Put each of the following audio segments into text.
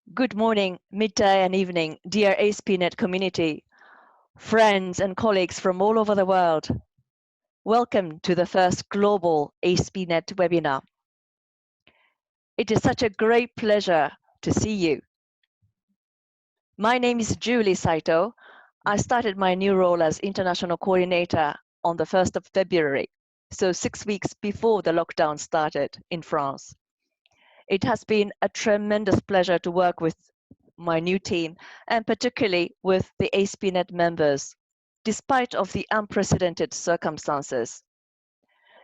Good morning, midday and evening, dear ASPnet community, friends and colleagues from all over the world. Welcome to the first global ASPnet webinar. It is such a great pleasure to see you. My name is Julie Saito. I started my new role as International Coordinator on the 1st of February, so 6 weeks before the lockdown started in France. It has been a tremendous pleasure to work with my new team, and particularly with the ASPnet members, despite of the unprecedented circumstances.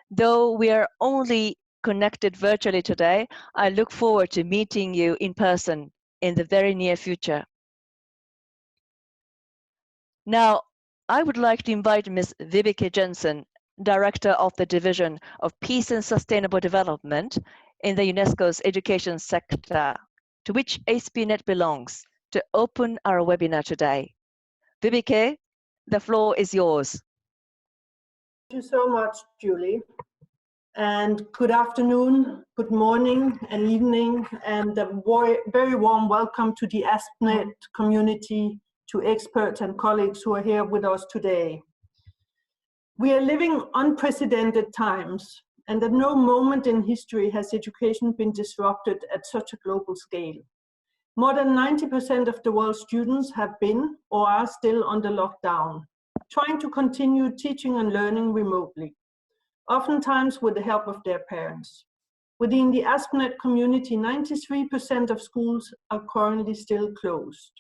Though we are only connected virtually today, I look forward to meeting you in person in the very near future. Now, I would like to invite Ms. Vibeke Jensen, Director of the Division of Peace and Sustainable Development in the UNESCO's education sector, to which ASPnet belongs, to open our webinar today. Vibeke, the floor is yours. Thank you so much, Julie. And good afternoon, good morning and evening, and a very warm welcome to the ASPnet community, to experts and colleagues who are here with us today. We are living unprecedented times, and at no moment in history has education been disrupted at such a global scale. More than 90% of the world's students have been or are still under lockdown, trying to continue teaching and learning remotely, oftentimes with the help of their parents. Within the ASPnet community, 93% of schools are currently still closed.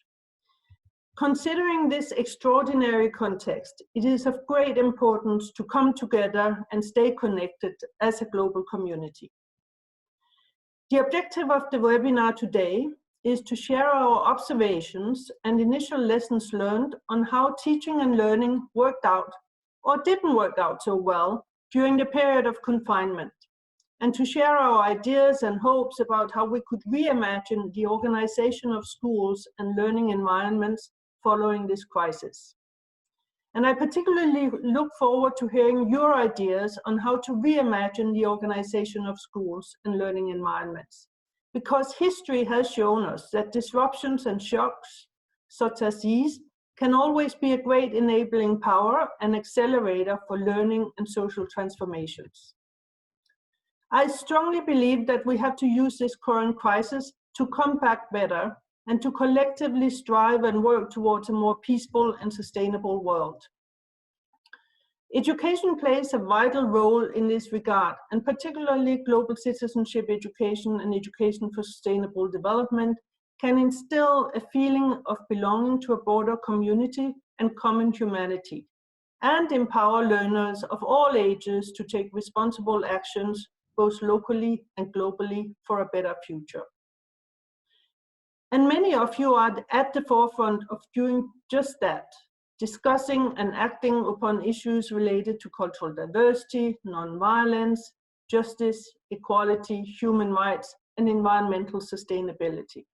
Considering this extraordinary context, it is of great importance to come together and stay connected as a global community. The objective of the webinar today is to share our observations and initial lessons learned on how teaching and learning worked out or didn't work out so well during the period of confinement, and to share our ideas and hopes about how we could reimagine the organization of schools and learning environments following this crisis. And I particularly look forward to hearing your ideas on how to reimagine the organization of schools and learning environments, because history has shown us that disruptions and shocks such as these can always be a great enabling power and accelerator for learning and social transformations. I strongly believe that we have to use this current crisis to come back better and to collectively strive and work towards a more peaceful and sustainable world. Education plays a vital role in this regard, and particularly global citizenship education and education for sustainable development can instill a feeling of belonging to a broader community and common humanity, and empower learners of all ages to take responsible actions, both locally and globally, for a better future. And many of you are at the forefront of doing just that, discussing and acting upon issues related to cultural diversity, nonviolence, justice, equality, human rights, and environmental sustainability.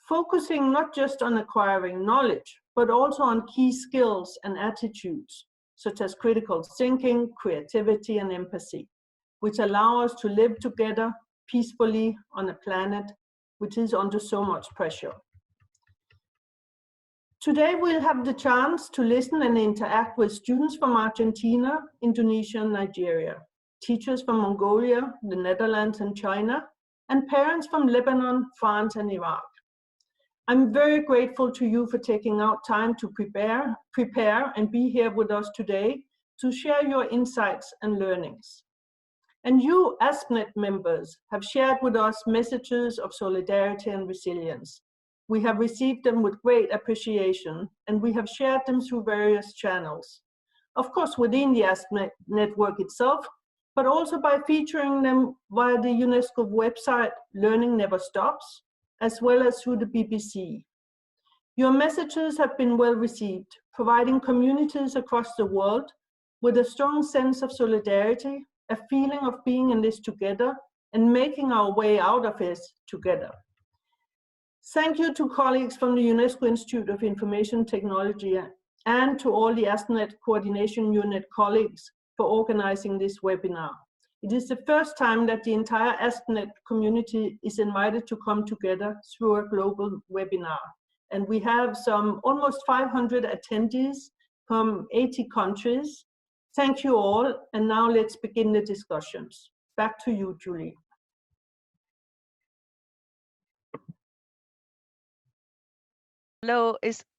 Focusing not just on acquiring knowledge, but also on key skills and attitudes, such as critical thinking, creativity, and empathy, which allow us to live together peacefully on a planet which is under so much pressure. Today we'll have the chance to listen and interact with students from Argentina, Indonesia, and Nigeria, teachers from Mongolia, the Netherlands, and China, and parents from Lebanon, France, and Iraq. I'm very grateful to you for taking out time to prepare and be here with us today to share your insights and learnings. And you, ASPnet members, have shared with us messages of solidarity and resilience. We have received them with great appreciation, and we have shared them through various channels. Of course, within the ASPnet network itself, but also by featuring them via the UNESCO website, Learning Never Stops, as well as through the BBC. Your messages have been well received, providing communities across the world with a strong sense of solidarity, a feeling of being in this together, and making our way out of it together. Thank you to colleagues from the UNESCO Institute of Information Technology and to all the ASPnet Coordination Unit colleagues for organizing this webinar. It is the first time that the entire ASPnet community is invited to come together through a global webinar. And we have some almost 500 attendees from 80 countries. Thank you all, and now let's begin the discussions. Back to you, Julie. Hello,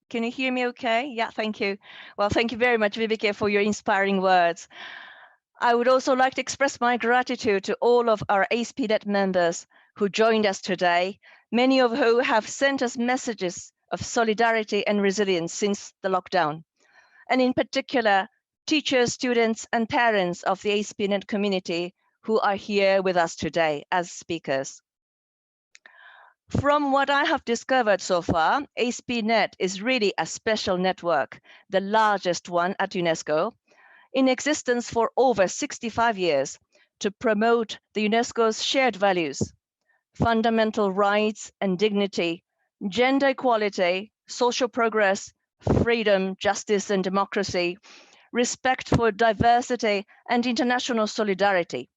can you hear me okay? Yeah, thank you. Well, thank you very much, Vibeke, for your inspiring words. I would also like to express my gratitude to all of our ASPnet members who joined us today, many of whom have sent us messages of solidarity and resilience since the lockdown. And in particular, teachers, students, and parents of the ASPnet community who are here with us today as speakers. From what I have discovered so far, ASPnet is really a special network, the largest one at UNESCO, in existence for over 65 years to promote the UNESCO's shared values, fundamental rights and dignity, gender equality, social progress, freedom, justice and democracy, respect for diversity and international solidarity.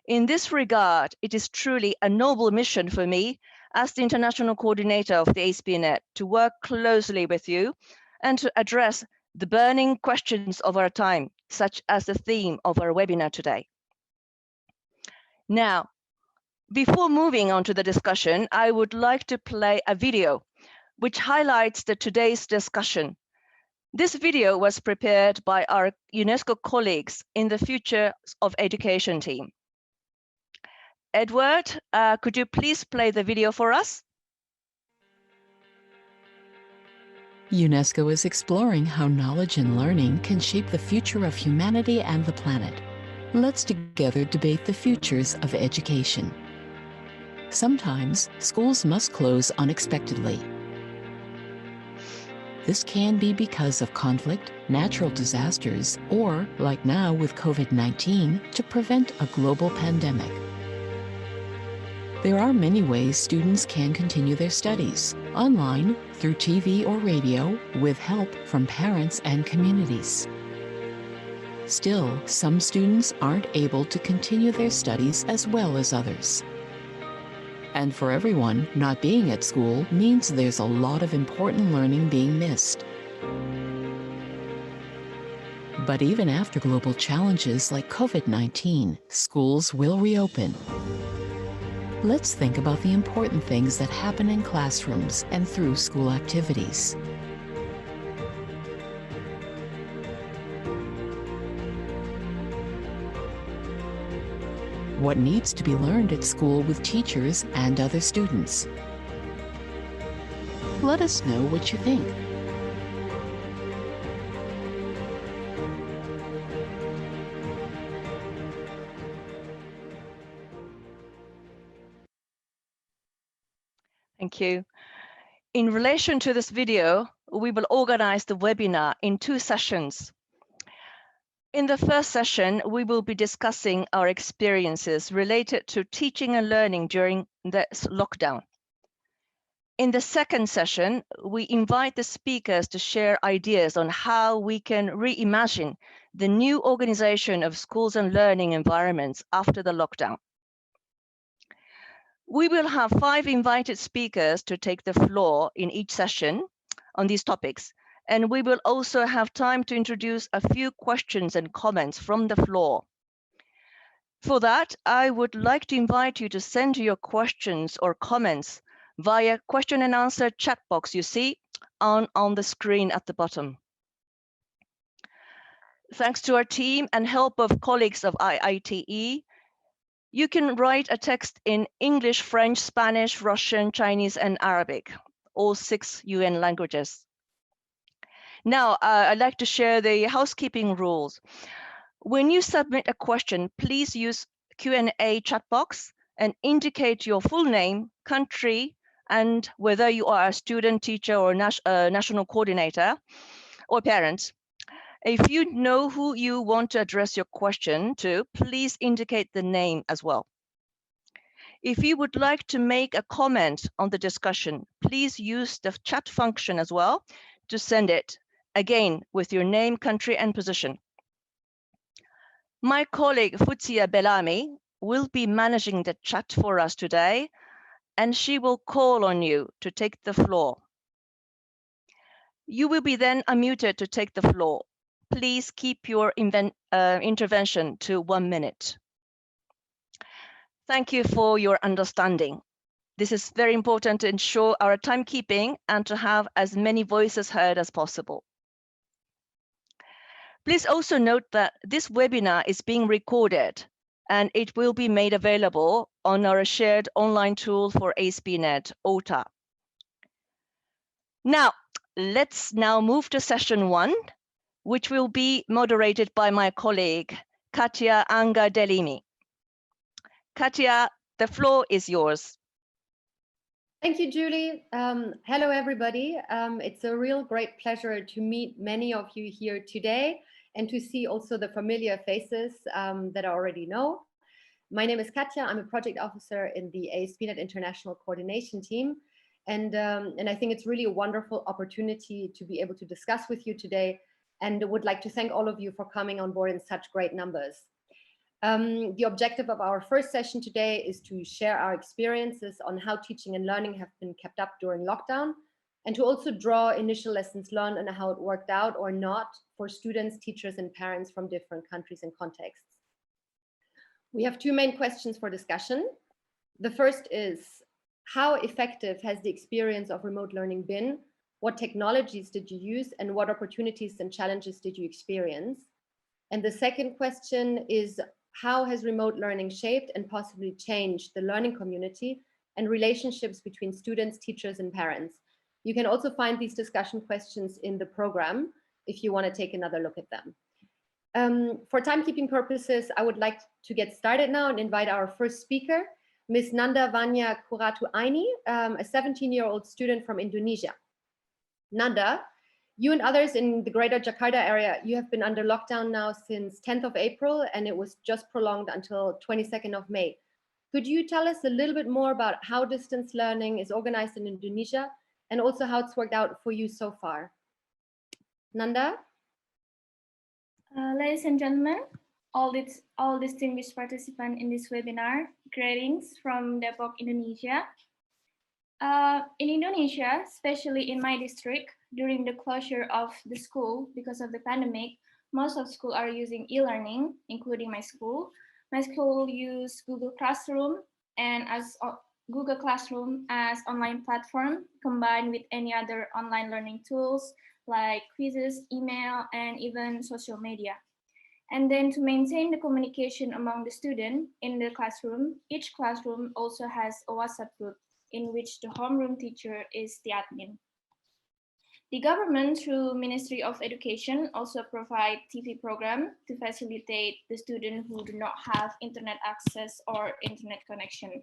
In this regard, it is truly a noble mission for me as the international coordinator of the ASPnet to work closely with you and to address the burning questions of our time, such as the theme of our webinar today. Now, before moving on to the discussion, I would like to play a video which highlights today's discussion. This video was prepared by our UNESCO colleagues in the Future of Education team. Edward, could you please play the video for us? UNESCO is exploring how knowledge and learning can shape the future of humanity and the planet. Let's together debate the futures of education. Sometimes schools must close unexpectedly. This can be because of conflict, natural disasters, or, like now with COVID-19, to prevent a global pandemic. There are many ways students can continue their studies, online, through TV or radio, with help from parents and communities. Still, some students aren't able to continue their studies as well as others. And for everyone, not being at school means there's a lot of important learning being missed. But even after global challenges like COVID-19, schools will reopen. Let's think about the important things that happen in classrooms and through school activities. What needs to be learned at school with teachers and other students? Let us know what you think. Thank you. In relation to this video, we will organize the webinar in 2 sessions. In the first session, we will be discussing our experiences related to teaching and learning during this lockdown. In the second session, we invite the speakers to share ideas on how we can reimagine the new organization of schools and learning environments after the lockdown. We will have 5 invited speakers to take the floor in each session on these topics, and we will also have time to introduce a few questions and comments from the floor. For that, I would like to invite you to send your questions or comments via question and answer chat box you see on the screen at the bottom. Thanks to our team and help of colleagues of IITE, you can write a text in English, French, Spanish, Russian, Chinese, and Arabic, all 6 UN languages. Now, I'd like to share the housekeeping rules. When you submit a question, please use Q&A chat box and indicate your full name, country, and whether you are a student, teacher, or national coordinator or parent. If you know who you want to address your question to, please indicate the name as well. If you would like to make a comment on the discussion, please use the chat function as well to send it, again, with your name, country, and position. My colleague Futsia Belami will be managing the chat for us today, and she will call on you to take the floor. You will be then unmuted to take the floor. Please keep your intervention to 1 minute. Thank you for your understanding. This is very important to ensure our timekeeping and to have as many voices heard as possible. Please also note that this webinar is being recorded and it will be made available on our shared online tool for ASPnet, OTA. Now, let's now move to session 1, which will be moderated by my colleague, Katia Anga-Delimi. Katia, the floor is yours. Thank you, Julie. Hello, everybody. It's a real great pleasure to meet many of you here today and to see also the familiar faces that I already know. My name is Katja. I'm a project officer in the ASPnet International Coordination Team. And I think it's really a wonderful opportunity to be able to discuss with you today, and would like to thank all of you for coming on board in such great numbers. The objective of our first session today is to share our experiences on how teaching and learning have been kept up during lockdown, and to also draw initial lessons learned and how it worked out or not for students, teachers, and parents from different countries and contexts. We have two main questions for discussion. The first is, how effective has the experience of remote learning been? What technologies did you use, and what opportunities and challenges did you experience? And the second question is, how has remote learning shaped and possibly changed the learning community and relationships between students, teachers, and parents? You can also find these discussion questions in the program if you want to take another look at them. For timekeeping purposes, I would like to get started now and invite our first speaker, Ms. Nanda Vanya Kuratu Aini, a 17-year-old student from Indonesia. Nanda, you and others in the greater Jakarta area, you have been under lockdown now since 10th of April, and it was just prolonged until 22nd of May. Could you tell us a little bit more about how distance learning is organized in Indonesia, and also how it's worked out for you so far? Nanda? Ladies and gentlemen, all distinguished participants in this webinar, greetings from Depok, Indonesia. In Indonesia, especially in my district, during the closure of the school because of the pandemic, most of schools are using e-learning, including my school. My school use Google Classroom and Google Classroom as online platform combined with any other online learning tools like quizzes, email, and even social media. And then to maintain the communication among the students in the classroom, each classroom also has a WhatsApp group in which the homeroom teacher is the admin. The government, through Ministry of Education, also provide TV program to facilitate the students who do not have internet access or internet connection.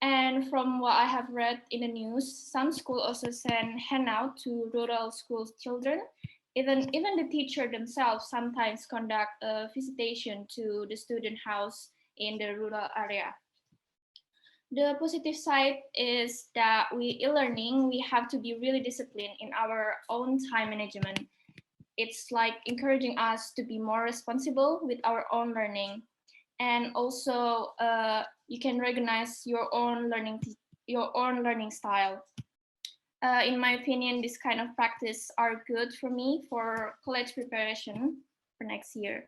And from what I have read in the news, some schools also send handout to rural school children. Even the teacher themselves sometimes conduct a visitation to the student house in the rural area. The positive side is that e-learning, we have to be really disciplined in our own time management. It's like encouraging us to be more responsible with our own learning. And also you can recognize your own learning style. In my opinion, this kind of practice are good for me for college preparation for next year.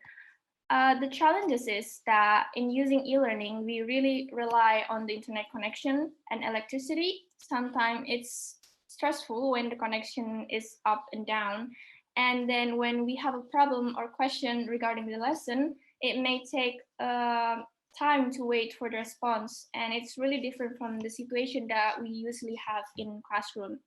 The challenges is that in using e-learning, we really rely on the internet connection and electricity. Sometimes it's stressful when the connection is up and down. And then when we have a problem or question regarding the lesson, it may take time to wait for the response. And it's really different from the situation that we usually have in classroom.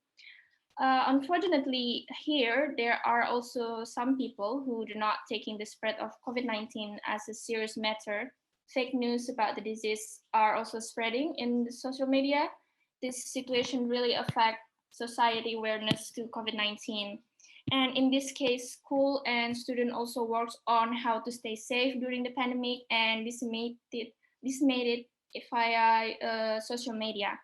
Unfortunately, here, there are also some people who do not taking the spread of COVID-19 as a serious matter. Fake news about the disease are also spreading in the social media. This situation really affects society awareness to COVID-19. And in this case, school and student also works on how to stay safe during the pandemic and disseminate it via social media.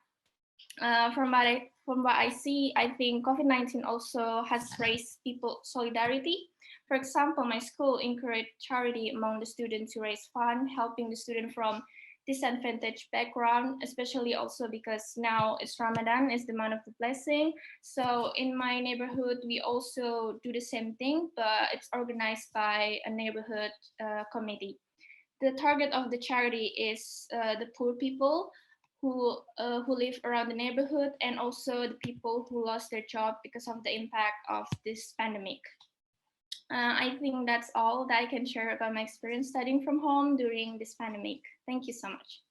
From what I see, I think COVID-19 also has raised people solidarity. For example, my school encouraged charity among the students to raise funds, helping the student from disadvantaged background, especially also because now it's Ramadan, is the month of the blessing. So in my neighborhood, we also do the same thing, but it's organized by a neighborhood committee. The target of the charity is the poor people who live around the neighborhood, and also the people who lost their job because of the impact of this pandemic. I think that's all that I can share about my experience studying from home during this pandemic. Thank you so much.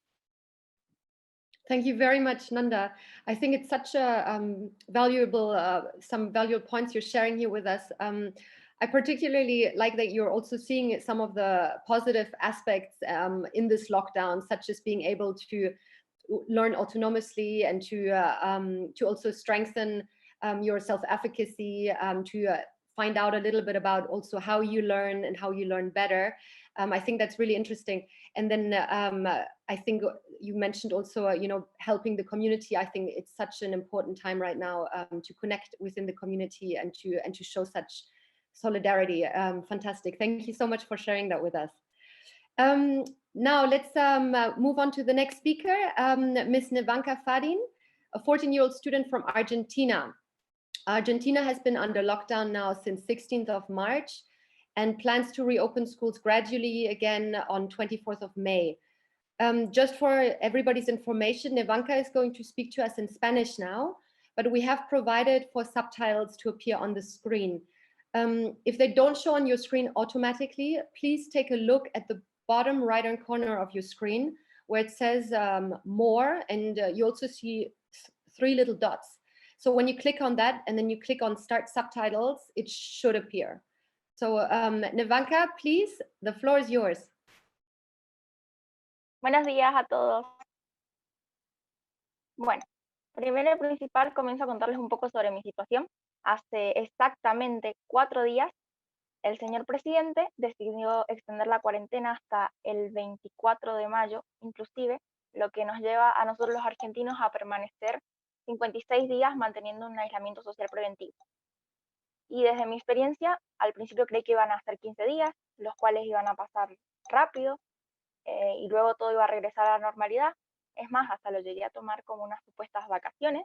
Thank you very much, Nanda. I think it's such a valuable, some valuable points you're sharing here with us. I particularly like that you're also seeing some of the positive aspects in this lockdown, such as being able to learn autonomously and to also strengthen your self-efficacy, to find out a little bit about also how you learn and how you learn better. I think that's really interesting. And then I think you mentioned also, you know, helping the community. I think it's such an important time right now to connect within the community and to show such solidarity. Fantastic. Thank you so much for sharing that with us. Now let's move on to the next speaker, Ms. Nevanka Fadin, a 14-year-old student from Argentina. Argentina has been under lockdown now since 16th of March and plans to reopen schools gradually again on 24th of May. Just for everybody's information, Nevanka is going to speak to us in Spanish now, but we have provided for subtitles to appear on the screen. If they don't show on your screen automatically, please take a look at the bottom right-hand corner of your screen where it says more, and you also see 3 little dots. So when you click on that and then you click on start subtitles, it should appear. So Nevanka, please, the floor is yours. Buenos días a todos. Bueno, primero y principal comienzo a contarles un poco sobre mi situación. Hace exactamente 4 días, el señor presidente decidió extender la cuarentena hasta el 24 de mayo, inclusive, lo que nos lleva a nosotros los argentinos a permanecer 56 días manteniendo un aislamiento social preventivo. Y desde mi experiencia, al principio creí que iban a ser 15 días, los cuales iban a pasar rápido, y luego todo iba a regresar a la normalidad. Es más, hasta lo llegué a tomar como unas supuestas vacaciones,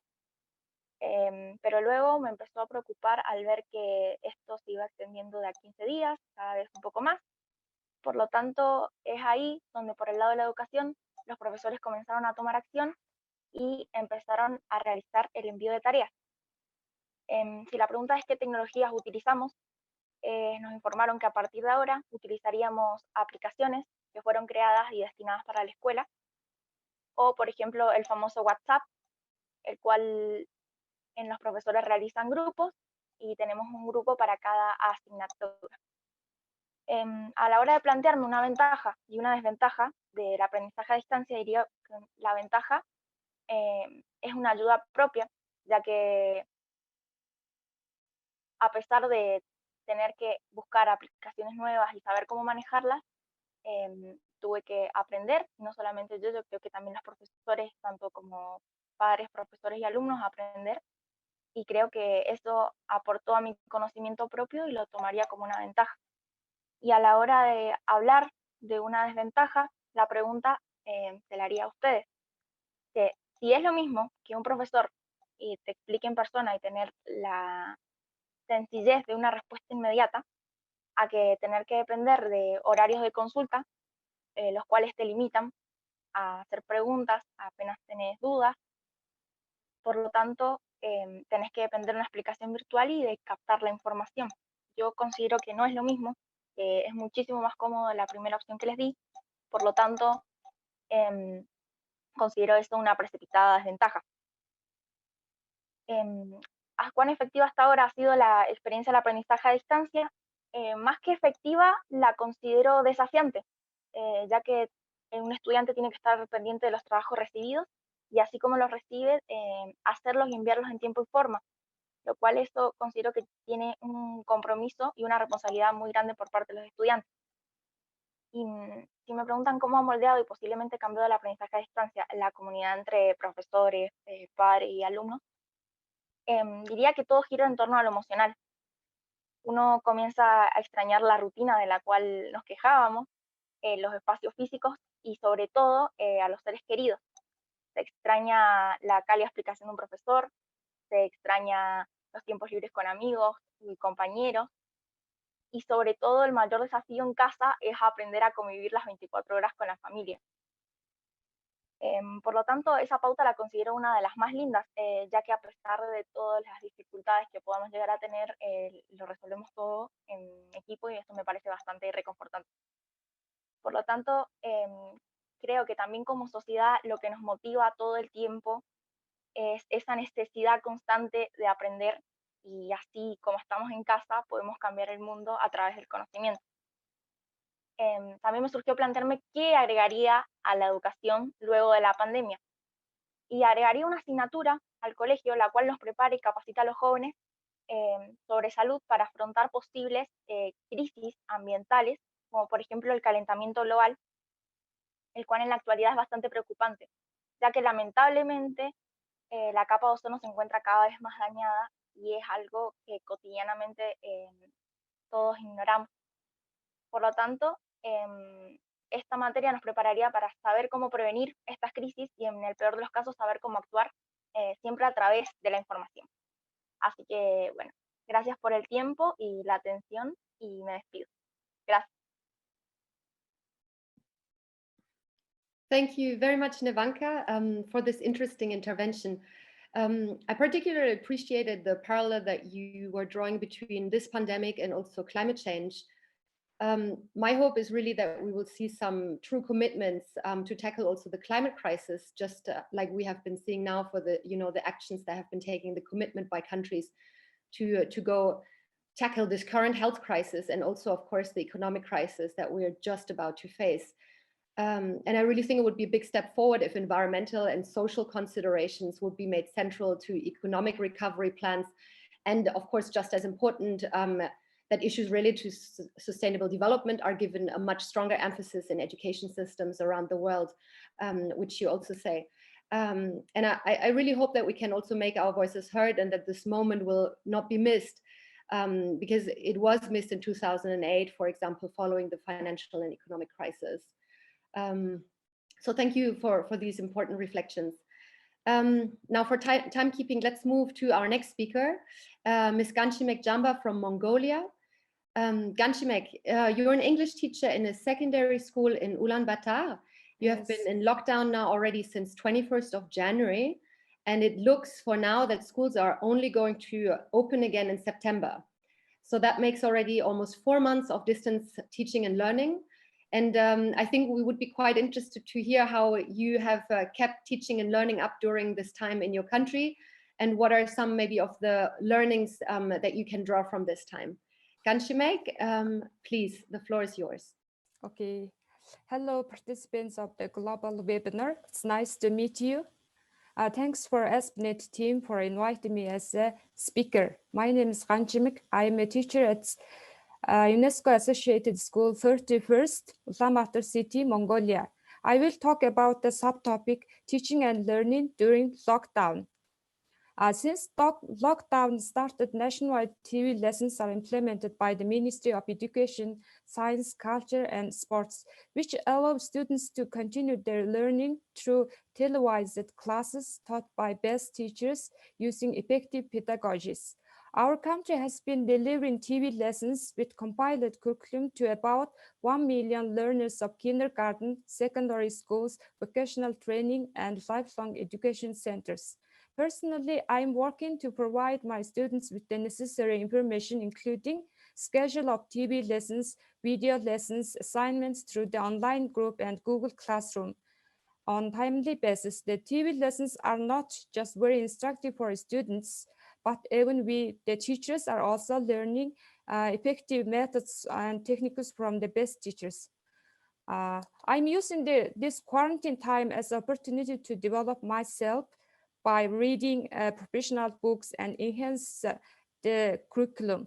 pero luego me empezó a preocupar al ver que esto se iba extendiendo de a 15 días, cada vez un poco más. Por lo tanto, es ahí donde por el lado de la educación los profesores comenzaron a tomar acción y empezaron a realizar el envío de tareas. Si la pregunta es qué tecnologías utilizamos, nos informaron que a partir de ahora utilizaríamos aplicaciones que fueron creadas y destinadas para la escuela, o por ejemplo el famoso WhatsApp, el cual en los profesores realizan grupos y tenemos un grupo para cada asignatura. A la hora de plantearme una ventaja y una desventaja del aprendizaje a distancia, diría que la ventaja es una ayuda propia, ya que a pesar de tener que buscar aplicaciones nuevas y saber cómo manejarlas, tuve que aprender, no solamente yo creo que también los profesores, tanto como padres, profesores y alumnos, aprender, y creo que eso aportó a mi conocimiento propio y lo tomaría como una ventaja. Y a la hora de hablar de una desventaja, la pregunta se la haría a ustedes, que si es lo mismo que un profesor y te explique en persona y tener la sencillez de una respuesta inmediata, a que tener que depender de horarios de consulta, los cuales te limitan a hacer preguntas apenas tenés dudas. Por lo tanto, tenés que depender de una explicación virtual y de captar la información. Yo considero que no es lo mismo, que es muchísimo más cómodo la primera opción que les di. Por lo tanto, considero esto una precipitada desventaja. ¿A cuán efectiva hasta ahora ha sido la experiencia del aprendizaje a distancia? Más que efectiva, la considero desafiante, ya que un estudiante tiene que estar pendiente de los trabajos recibidos y así como los recibe, hacerlos y enviarlos en tiempo y forma, lo cual esto considero que tiene un compromiso y una responsabilidad muy grande por parte de los estudiantes. Y si me preguntan cómo ha moldeado y posiblemente cambiado el aprendizaje a distancia la comunidad entre profesores, padres y alumnos, diría que todo gira en torno a lo emocional. Uno comienza a extrañar la rutina de la cual nos quejábamos, los espacios físicos y sobre todo a los seres queridos. Se extraña la cálida explicación de un profesor, se extraña los tiempos libres con amigos y compañeros, y sobre todo el mayor desafío en casa es aprender a convivir las 24 horas con la familia. Por lo tanto, esa pauta la considero una de las más lindas, ya que a pesar de todas las dificultades que podamos llegar a tener, lo resolvemos todo en equipo y esto me parece bastante reconfortante. Por lo tanto, creo que también como sociedad lo que nos motiva todo el tiempo es esa necesidad constante de aprender y así como estamos en casa podemos cambiar el mundo a través del conocimiento. También me surgió plantearme qué agregaría a la educación luego de la pandemia. Y agregaría una asignatura al colegio, la cual nos prepare y capacita a los jóvenes sobre salud para afrontar posibles crisis ambientales, como por ejemplo el calentamiento global, el cual en la actualidad es bastante preocupante, ya que lamentablemente la capa de ozono se encuentra cada vez más dañada y es algo que cotidianamente todos ignoramos. Por lo tanto, esta materia nos prepararía para saber cómo prevenir estas crisis y en el peor de los casos saber cómo actuar siempre a través de la información. Así que, bueno, gracias por el tiempo y la atención y me despido. Gracias. Thank you very much, Nevanka, for this interesting intervention. I particularly appreciated the parallel that you were drawing between this pandemic and also climate change. My hope is really that we will see some true commitments to tackle also the climate crisis, just like we have been seeing now for the, the actions that have been taking, the commitment by countries to go tackle this current health crisis and also, of course, the economic crisis that we're just about to face. And I really think it would be a big step forward if environmental and social considerations would be made central to economic recovery plans. And of course, just as important, that issues related to sustainable development are given a much stronger emphasis in education systems around the world, which you also say. And I really hope that we can also make our voices heard and that this moment will not be missed, because it was missed in 2008, for example, following the financial and economic crisis. So thank you for these important reflections. Now for timekeeping, let's move to our next speaker, Ms. Ganchimek Jamba from Mongolia. Ganchimek, you're an English teacher in a secondary school in Ulaanbaatar. You have been in lockdown now already since 21st of January, and it looks for now that schools are only going to open again in September. So that makes already almost 4 months of distance teaching and learning. And I think we would be quite interested to hear how you have kept teaching and learning up during this time in your country, and what are some maybe of the learnings that you can draw from this time. Ganchimek, please, the floor is yours. Okay. Hello, participants of the global webinar. It's nice to meet you. Thanks for ASPnet team for inviting me as a speaker. My name is Ganchimek. I am a teacher at UNESCO Associated School 31st, Ulaanbaatar City, Mongolia. I will talk about the subtopic teaching and learning during lockdown. Since lockdown started, nationwide TV lessons are implemented by the Ministry of Education, Science, Culture, and Sports, which allow students to continue their learning through televised classes taught by best teachers using effective pedagogies. Our country has been delivering TV lessons with compiled curriculum to about 1 million learners of kindergarten, secondary schools, vocational training, and lifelong education centers. Personally, I'm working to provide my students with the necessary information, including schedule of TV lessons, video lessons, assignments through the online group and Google Classroom. On timely basis, the TV lessons are not just very instructive for students, but even we, the teachers, are also learning effective methods and techniques from the best teachers. I'm using this quarantine time as an opportunity to develop myself by reading professional books and enhance the curriculum.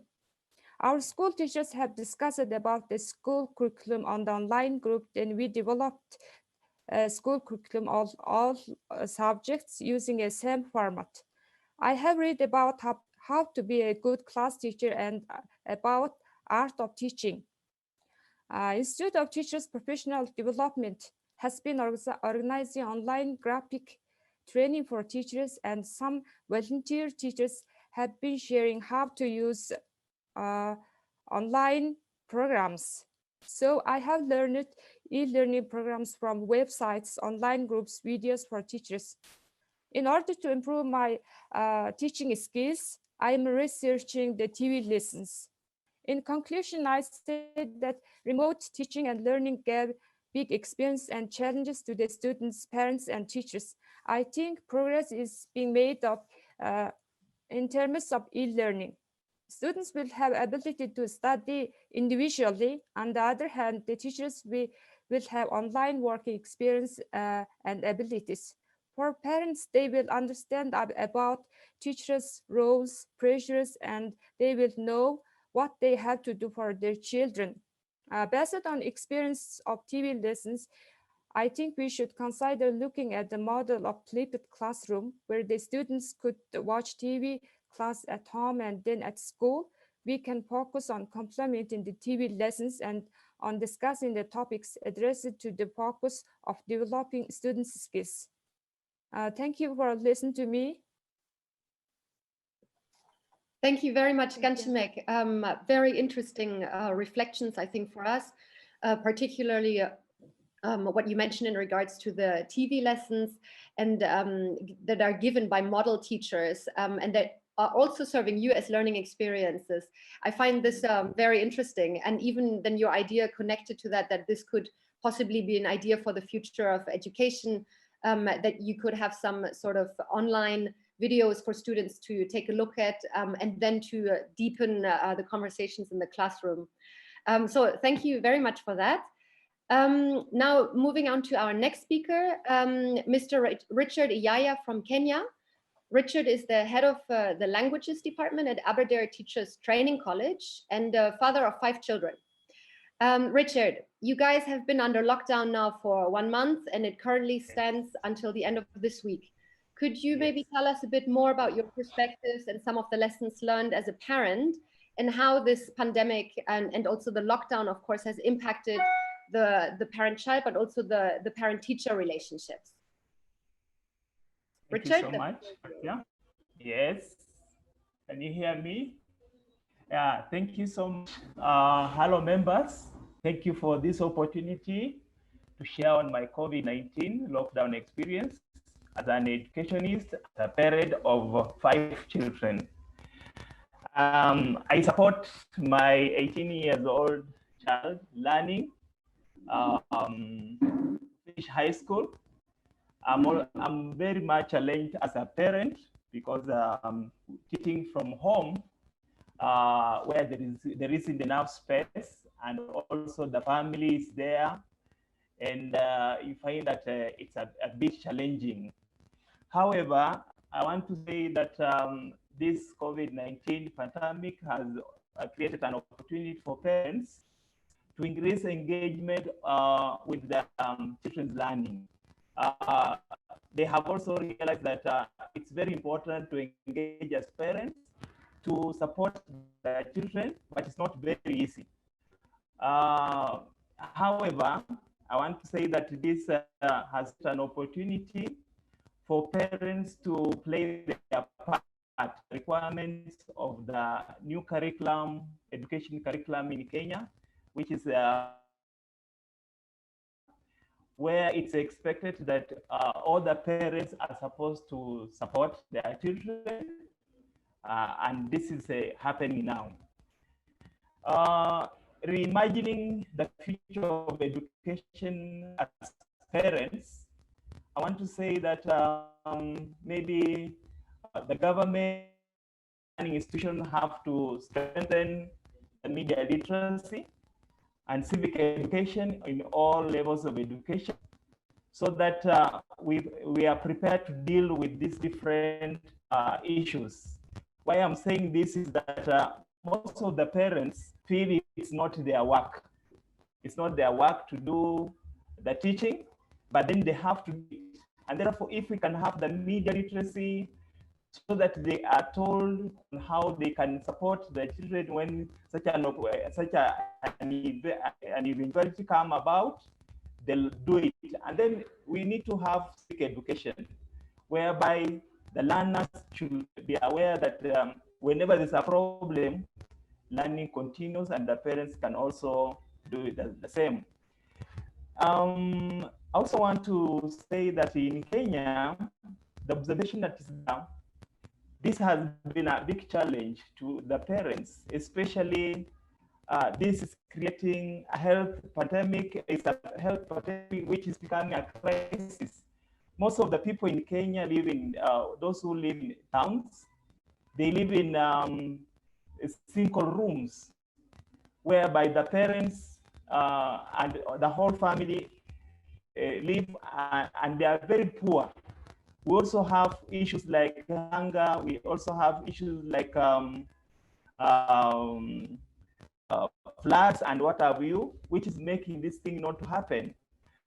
Our school teachers have discussed about the school curriculum on the online group, and we developed a school curriculum of all subjects using a same format. I have read about how to be a good class teacher and about art of teaching. Institute of Teachers Professional Development has been organizing online graphic training for teachers, and some volunteer teachers have been sharing how to use online programs. So I have learned e-learning programs from websites, online groups, videos for teachers. In order to improve my teaching skills, I am researching the TV lessons. In conclusion, I said that remote teaching and learning gave big experience and challenges to the students, parents, and teachers. I think progress is being made up in terms of e-learning. Students will have ability to study individually. On the other hand, the teachers will have online working experience and abilities. For parents, they will understand about teachers' roles, pressures, and they will know what they have to do for their children. Based on experience of TV lessons, I think we should consider looking at the model of flipped classroom, where the students could watch TV class at home and then at school. We can focus on complementing the TV lessons and on discussing the topics addressed to the focus of developing students' skills. Thank you for listening to me. Thank you very much, Ganchemek. Very interesting reflections, I think, for us, particularly what you mentioned in regards to the TV lessons and that are given by model teachers and that are also serving you as learning experiences. I find this very interesting, and even then your idea connected to that, that this could possibly be an idea for the future of education, that you could have some sort of online videos for students to take a look at and then to deepen the conversations in the classroom. So thank you very much for that. Now moving on to our next speaker, Mr. Richard Iyaya from Kenya. Richard is the head of the languages department at Aberdare Teachers Training College and father of 5 children. Richard, you guys have been under lockdown now for 1 month, and it currently stands until the end of this week. Could you maybe tell us a bit more about your perspectives and some of the lessons learned as a parent, and how this pandemic and also the lockdown, of course, has impacted the parent-child, but also the parent-teacher relationships? Thank Richard? you so much. Yeah. Yes. Can you hear me? Yeah. Thank you so much. Hello, members. Thank you for this opportunity to share on my COVID-19 lockdown experience as an educationist, a parent of 5 children. I support my 18-year-old child learning, finish high school. I'm very much challenged as a parent because teaching from home, where there isn't enough space, and also the family is there, and you find that it's a bit challenging. However, I want to say that this COVID-19 pandemic has created an opportunity for parents to increase engagement with the children's learning. They have also realized that it's very important to engage as parents to support their children, but it's not very easy. However, I want to say that this has an opportunity for parents to play their part, requirements of the new curriculum, education curriculum in Kenya, which is where it's expected that all the parents are supposed to support their children, and this is happening now. Reimagining the future of education as parents, I want to say that maybe the government and institutions have to strengthen the media literacy and civic education in all levels of education, so that we are prepared to deal with these different issues. Why I'm saying this is that most of the parents feel it's not their work. It's not their work to do the teaching, but then they have to do it. And therefore, if we can have the media literacy so that they are told how they can support the children when such an eventuality come about, they'll do it. And then we need to have civic education, whereby the learners should be aware that whenever there's a problem, learning continues, and the parents can also do it the same. I also want to say that in Kenya, the observation that is done, this has been a big challenge to the parents, especially this is creating a health pandemic. It's a health pandemic which is becoming a crisis. Most of the people in Kenya live in, those who live in towns, they live in single rooms, whereby the parents and the whole family live, and they are very poor. We also have issues like hunger. We also have issues like floods and what have you, which is making this thing not to happen.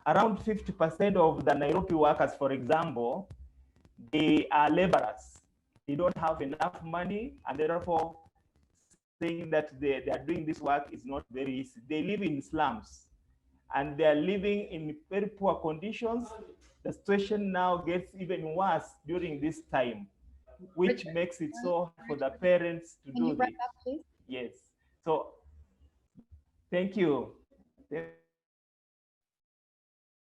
Around 50% of the Nairobi workers, for example, they are laborers. They don't have enough money, and therefore saying that they are doing this work is not very easy. They live in slums, and they are living in very poor conditions. The situation now gets even worse during this time, which makes it so hard for the parents to do this. Yes. So, thank you.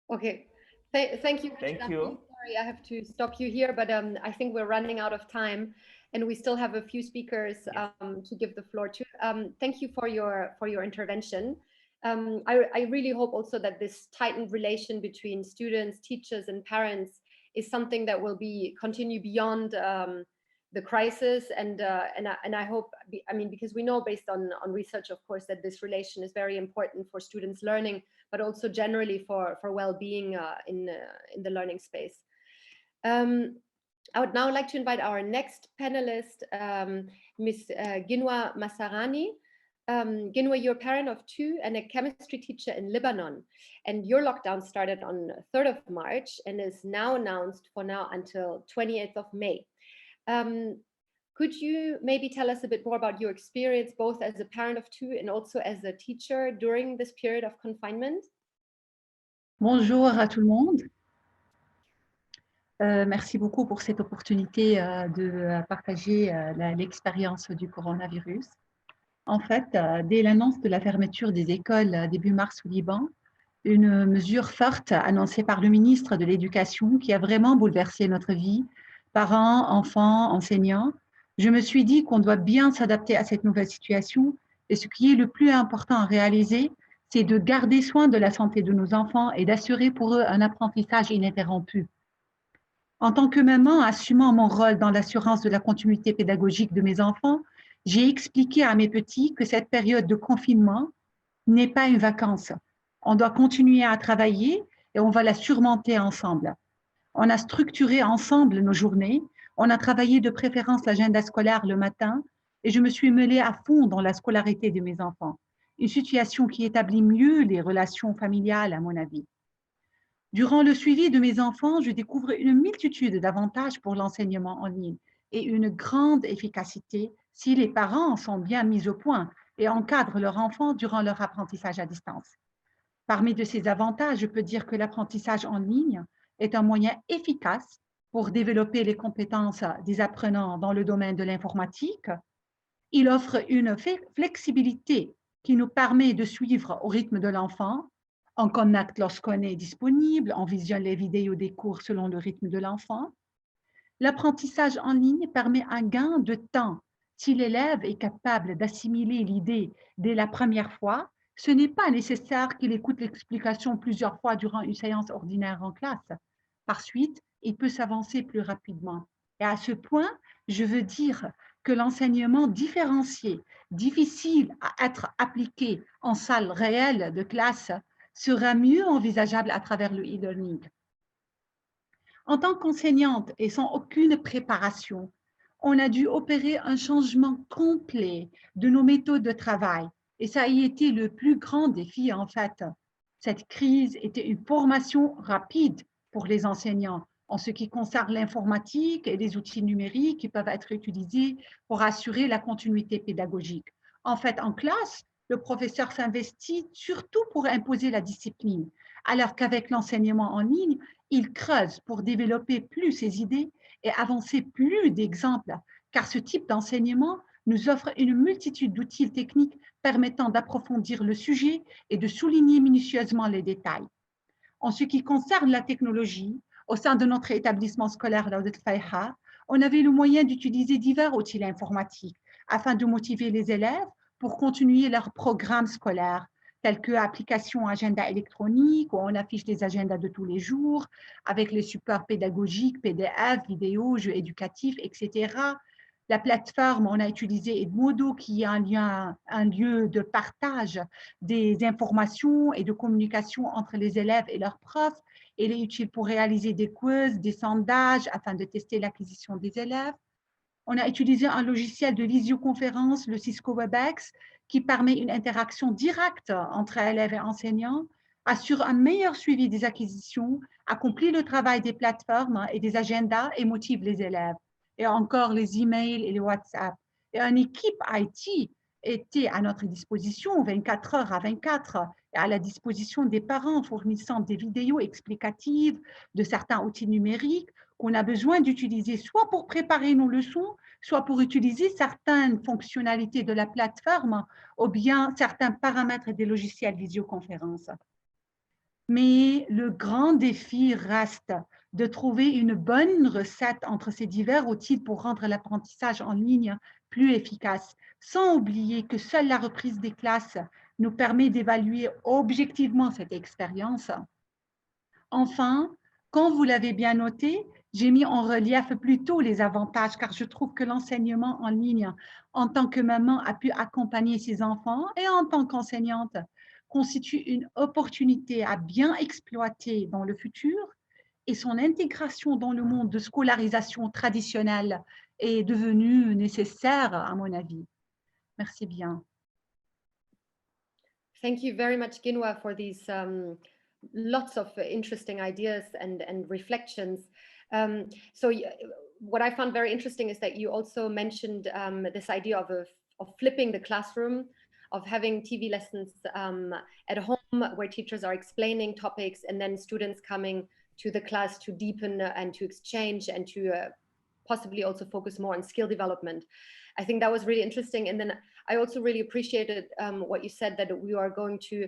Okay. Thank you. Thank you. Sorry, I have to stop you here, but I think we're running out of time, and we still have a few speakers to give the floor to. Thank you for your intervention. I really hope also that this tightened relation between students, teachers, and parents is something that will continue beyond the crisis, and I hope, I mean, because we know based on research, of course, that this relation is very important for students' learning, but also generally for well-being in the learning space. I would now like to invite our next panelist, Ms. Ginwa Masarani. Ginwa, you're a parent of 2 and a chemistry teacher in Lebanon, and your lockdown started on 3rd of March and is now announced for now until 28th of May. Could you maybe tell us a bit more about your experience, both as a parent of 2 and also as a teacher during this period of confinement? Bonjour à tout le monde. Merci beaucoup pour cette opportunité de partager l'expérience du coronavirus. En fait, dès l'annonce de la fermeture des écoles début mars au Liban, une mesure forte annoncée par le ministre de l'Éducation qui a vraiment bouleversé notre vie, parents, enfants, enseignants, je me suis dit qu'on doit bien s'adapter à cette nouvelle situation, et ce qui est le plus important à réaliser, c'est de garder soin de la santé de nos enfants et d'assurer pour eux un apprentissage ininterrompu. En tant que maman, assumant mon rôle dans l'assurance de la continuité pédagogique de mes enfants, j'ai expliqué à mes petits que cette période de confinement n'est pas une vacance. On doit continuer à travailler et on va la surmonter ensemble. On a structuré ensemble nos journées, on a travaillé de préférence l'agenda scolaire le matin et je me suis mêlée à fond dans la scolarité de mes enfants. Une situation qui établit mieux les relations familiales, à mon avis. Durant le suivi de mes enfants, je découvre une multitude d'avantages pour l'enseignement en ligne et une grande efficacité si les parents sont bien mis au point et encadrent leurs enfants durant leur apprentissage à distance. Parmi de ces avantages, je peux dire que l'apprentissage en ligne est un moyen efficace pour développer les compétences des apprenants dans le domaine de l'informatique. Il offre une flexibilité qui nous permet de suivre au rythme de l'enfant. On connecte lorsqu'on est disponible, on visionne les vidéos des cours selon le rythme de l'enfant. L'apprentissage en ligne permet un gain de temps. Si l'élève est capable d'assimiler l'idée dès la première fois, ce n'est pas nécessaire qu'il écoute l'explication plusieurs fois durant une séance ordinaire en classe. Par suite, il peut s'avancer plus rapidement. Et à ce point, je veux dire que l'enseignement différencié, difficile à être appliqué en salle réelle de classe, sera mieux envisageable à travers le e-learning. En tant qu'enseignante et sans aucune préparation, on a dû opérer un changement complet de nos méthodes de travail. Et ça a été le plus grand défi, en fait. Cette crise était une formation rapide pour les enseignants en ce qui concerne l'informatique et les outils numériques qui peuvent être utilisés pour assurer la continuité pédagogique. En fait, en classe, le professeur s'investit surtout pour imposer la discipline, alors qu'avec l'enseignement en ligne, il creuse pour développer plus ses idées et avancer plus d'exemples, car ce type d'enseignement nous offre une multitude d'outils techniques permettant d'approfondir le sujet et de souligner minutieusement les détails. En ce qui concerne la technologie, au sein de notre établissement scolaire Laudet Fayha, on avait le moyen d'utiliser divers outils informatiques afin de motiver les élèves pour continuer leur programme scolaire, tels que applications agenda électronique, où on affiche les agendas de tous les jours, avec les supports pédagogiques, PDF, vidéos, jeux éducatifs, etc. La plateforme, on a utilisé Edmodo, qui est un lieu de partage des informations et de communication entre les élèves et leurs profs. Il est utile pour réaliser des quiz, des sondages afin de tester l'acquisition des élèves. On a utilisé un logiciel de visioconférence, le Cisco WebEx, qui permet une interaction directe entre élèves et enseignants, assure un meilleur suivi des acquisitions, accomplit le travail des plateformes et des agendas et motive les élèves. Et encore les emails et les WhatsApp. Et une équipe IT était à notre disposition 24 heures à 24 et à la disposition des parents, fournissant des vidéos explicatives de certains outils numériques qu'on a besoin d'utiliser soit pour préparer nos leçons, soit pour utiliser certaines fonctionnalités de la plateforme ou bien certains paramètres des logiciels visioconférence. Mais le grand défi reste de trouver une bonne recette entre ces divers outils pour rendre l'apprentissage en ligne plus efficace, sans oublier que seule la reprise des classes nous permet d'évaluer objectivement cette expérience. Enfin, quand vous l'avez bien noté, j'ai mis en relief plutôt les avantages car je trouve que l'enseignement en ligne en tant que maman a pu accompagner ses enfants et en tant qu'enseignante constitue une opportunité à bien exploiter dans le futur et son intégration dans le monde de scolarisation traditionnelle est devenue nécessaire à mon avis. Merci bien. Thank you very much, Ginwa, for these lots of interesting ideas and reflections. So what I found very interesting is that you also mentioned this idea of flipping the classroom, of having TV lessons at home where teachers are explaining topics and then students coming to the class to deepen and to exchange and to possibly also focus more on skill development. I think that was really interesting. And then I also really appreciated what you said, that we are going to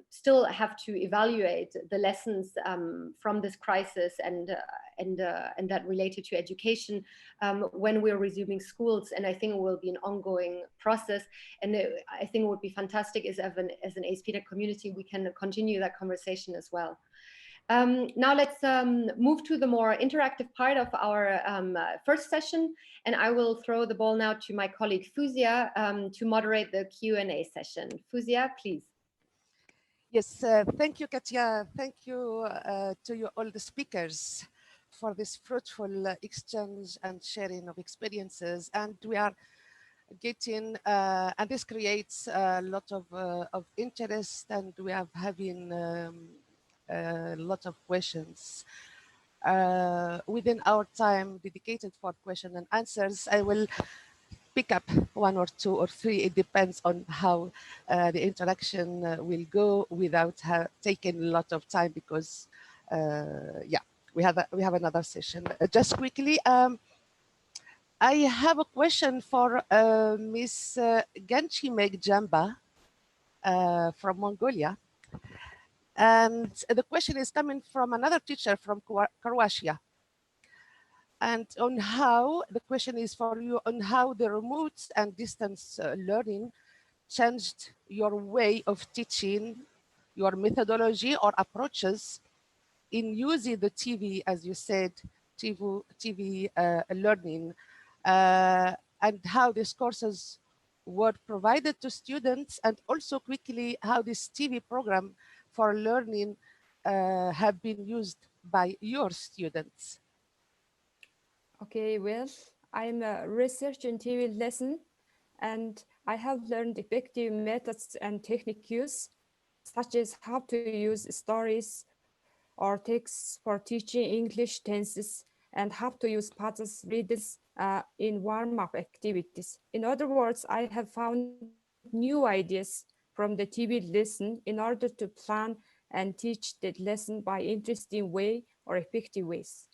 still have to evaluate the lessons from this crisis and that related to education when we're resuming schools. And I think it will be an ongoing process. And I think it would be fantastic as an ASPnet community, we can continue that conversation as well. Now let's move to the more interactive part of our first session, and I will throw the ball now to my colleague Fuzia to moderate the Q&A session. Fuzia, please. Yes, thank you, Katia. Thank you to you, all the speakers for this fruitful exchange and sharing of experiences. And we are getting, and this creates a lot of interest, and we are having a lot of questions. Within our time dedicated for question and answers, I will pick up one or two or three. It depends on how the interaction will go without taking a lot of time, because yeah, we have another session. Just quickly, I have a question for Miss Ganchimek Jamba from Mongolia. And the question is coming from another teacher from Croatia. And on how, the question is for you, on how the remote and distance learning changed your way of teaching, your methodology or approaches in using the TV, as you said, TV learning, and how these courses were provided to students, and also quickly how this TV program for learning have been used by your students. Okay, well, I'm a research in TV lesson, and I have learned effective methods and techniques, such as how to use stories or texts for teaching English tenses, and how to use puzzles, riddles in warm-up activities. In other words, I have found new ideas from the TV lesson in order to plan and teach the lesson by interesting way or effective ways.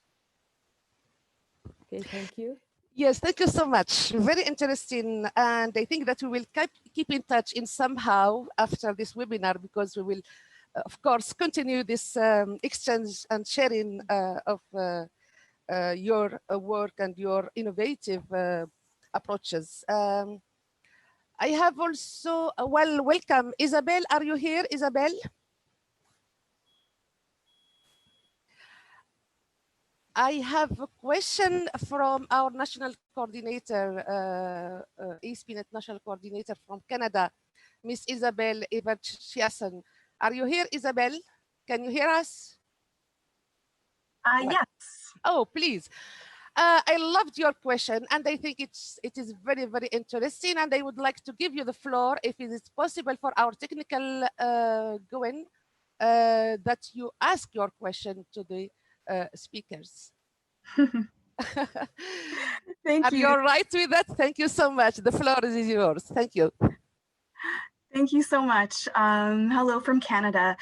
Okay, thank you. Yes, thank you so much. Very interesting. And I think that we will keep in touch in somehow after this webinar, because we will, of course, continue this exchange and sharing of your work and your innovative approaches. I have also, welcome. Isabel, are you here, Isabel? I have a question from our national coordinator, ASPnet National Coordinator from Canada, Miss Isabel Everchiason. Are you here, Isabel? Can you hear us? Yes. Oh, please. I loved your question, and I think it is very, very interesting. And I would like to give you the floor, if it is possible for our technical going, that you ask your question to the speakers. Thank you. Are you all right with that? Thank you so much. The floor is yours. Thank you. Thank you so much. Hello from Canada.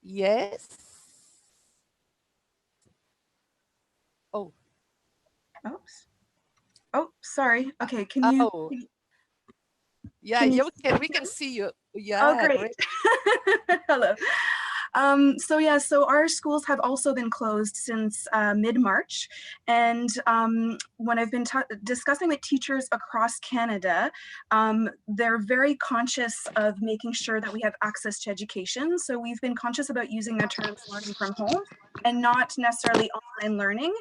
Yes. Oh. Oops. Oh, sorry. Okay, can you? Oh. Yeah, can you we can see you. Yeah. Oh, great. Hello. So our schools have also been closed since mid-March, and when I've been discussing with teachers across Canada, they're very conscious of making sure that we have access to education. So we've been conscious about using the terms learning from home and not necessarily online learning.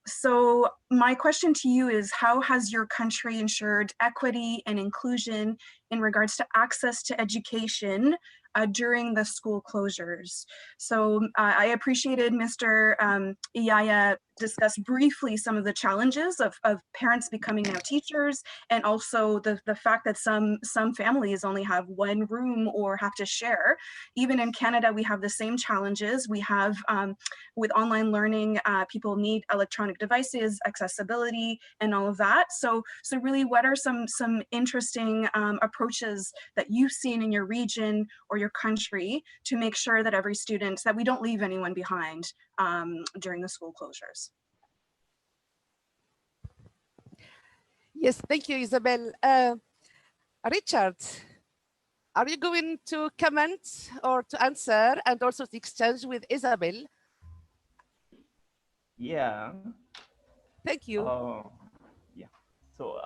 So my question to you is, how has your country ensured equity and inclusion in regards to access to education during the school closures? So I appreciated Mr. Iyaya discuss briefly some of the challenges of parents becoming now teachers, and also the fact that some families only have one room or have to share. Even in Canada, we have the same challenges. We have, with online learning, people need electronic devices, accessibility, and all of that. So really, what are some interesting approaches that you've seen in your region or your country to make sure that every student, that we don't leave anyone behind during the school closures? Yes, thank you, Isabel. Richard, are you going to comment or to answer and also to exchange with Isabel? Yeah. Thank you. Yeah. So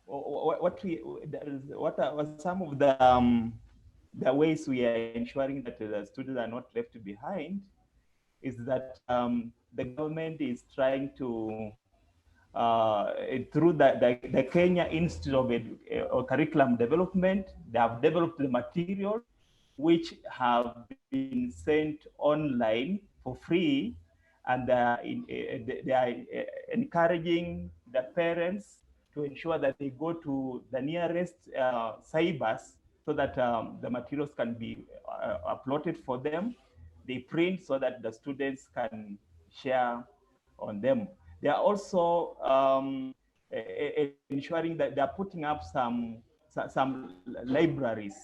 what are some of the ways we are ensuring that the students are not left behind? Is that the government is trying to through the Kenya Institute of Curriculum Development, they have developed the material which have been sent online for free, and they are encouraging the parents to ensure that they go to the nearest cybers so that the materials can be uploaded for them. They print so that the students can share on them. They are also ensuring that they are putting up some libraries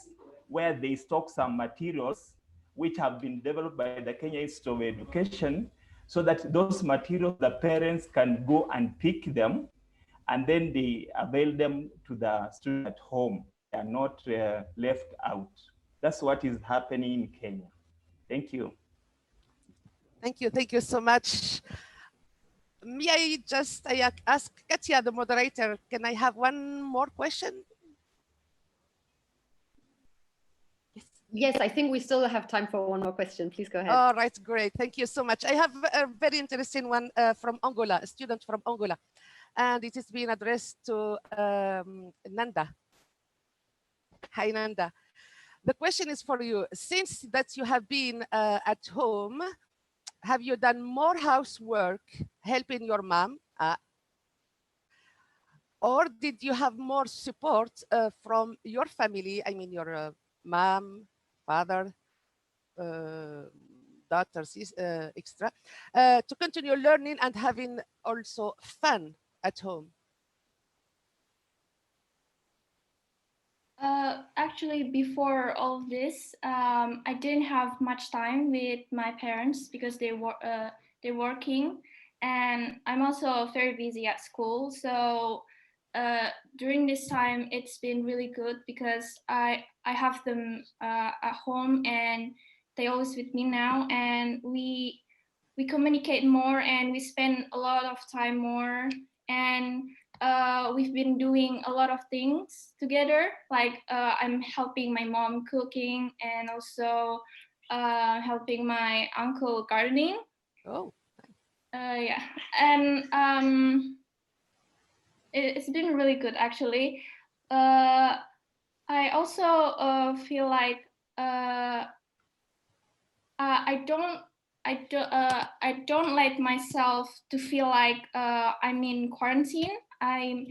where they stock some materials which have been developed by the Kenya Institute of Education, so that those materials, the parents can go and pick them, and then they avail them to the student at home. They are not left out. That's what is happening in Kenya. Thank you. Thank you. Thank you so much. May I just ask Katia, the moderator, can I have one more question? Yes, I think we still have time for one more question. Please go ahead. All right, great. Thank you so much. I have a very interesting one from Angola, a student from Angola, and it is being addressed to Nanda. Hi, Nanda. The question is for you. Since that you have been at home have you done more housework helping your mom? Or did you have more support from your family? I mean, your mom, father, daughters, extra, to continue learning and having also fun at home? Actually, before all of this, I didn't have much time with my parents because they're working, and I'm also very busy at school. So during this time, it's been really good because I have them at home, and they always with me now, and we communicate more, and we spend a lot of time more, and we've been doing a lot of things together. Like I'm helping my mom cooking, and also helping my uncle gardening. Oh. Yeah, and it's been really good actually. I also feel like I don't let myself to feel like I'm in quarantine. I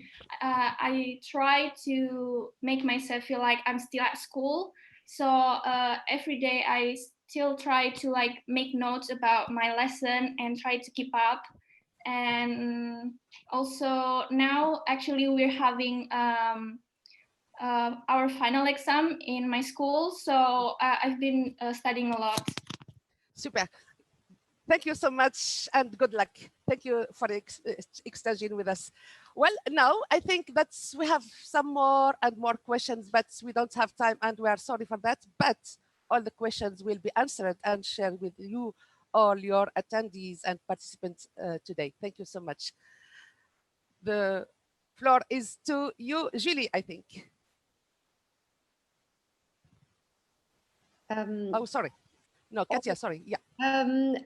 try to make myself feel like I'm still at school. So every day I still try to like make notes about my lesson and try to keep up. And also now actually we're having our final exam in my school. So I've been studying a lot. Super. Thank you so much and good luck. Thank you for exchanging with us. Well, now I think we have some more and more questions, but we don't have time and we are sorry for that. But all the questions will be answered and shared with you, all your attendees and participants today. Thank you so much. The floor is to you, Julie, I think. Oh, sorry. No, Katja, okay. sorry. Yeah.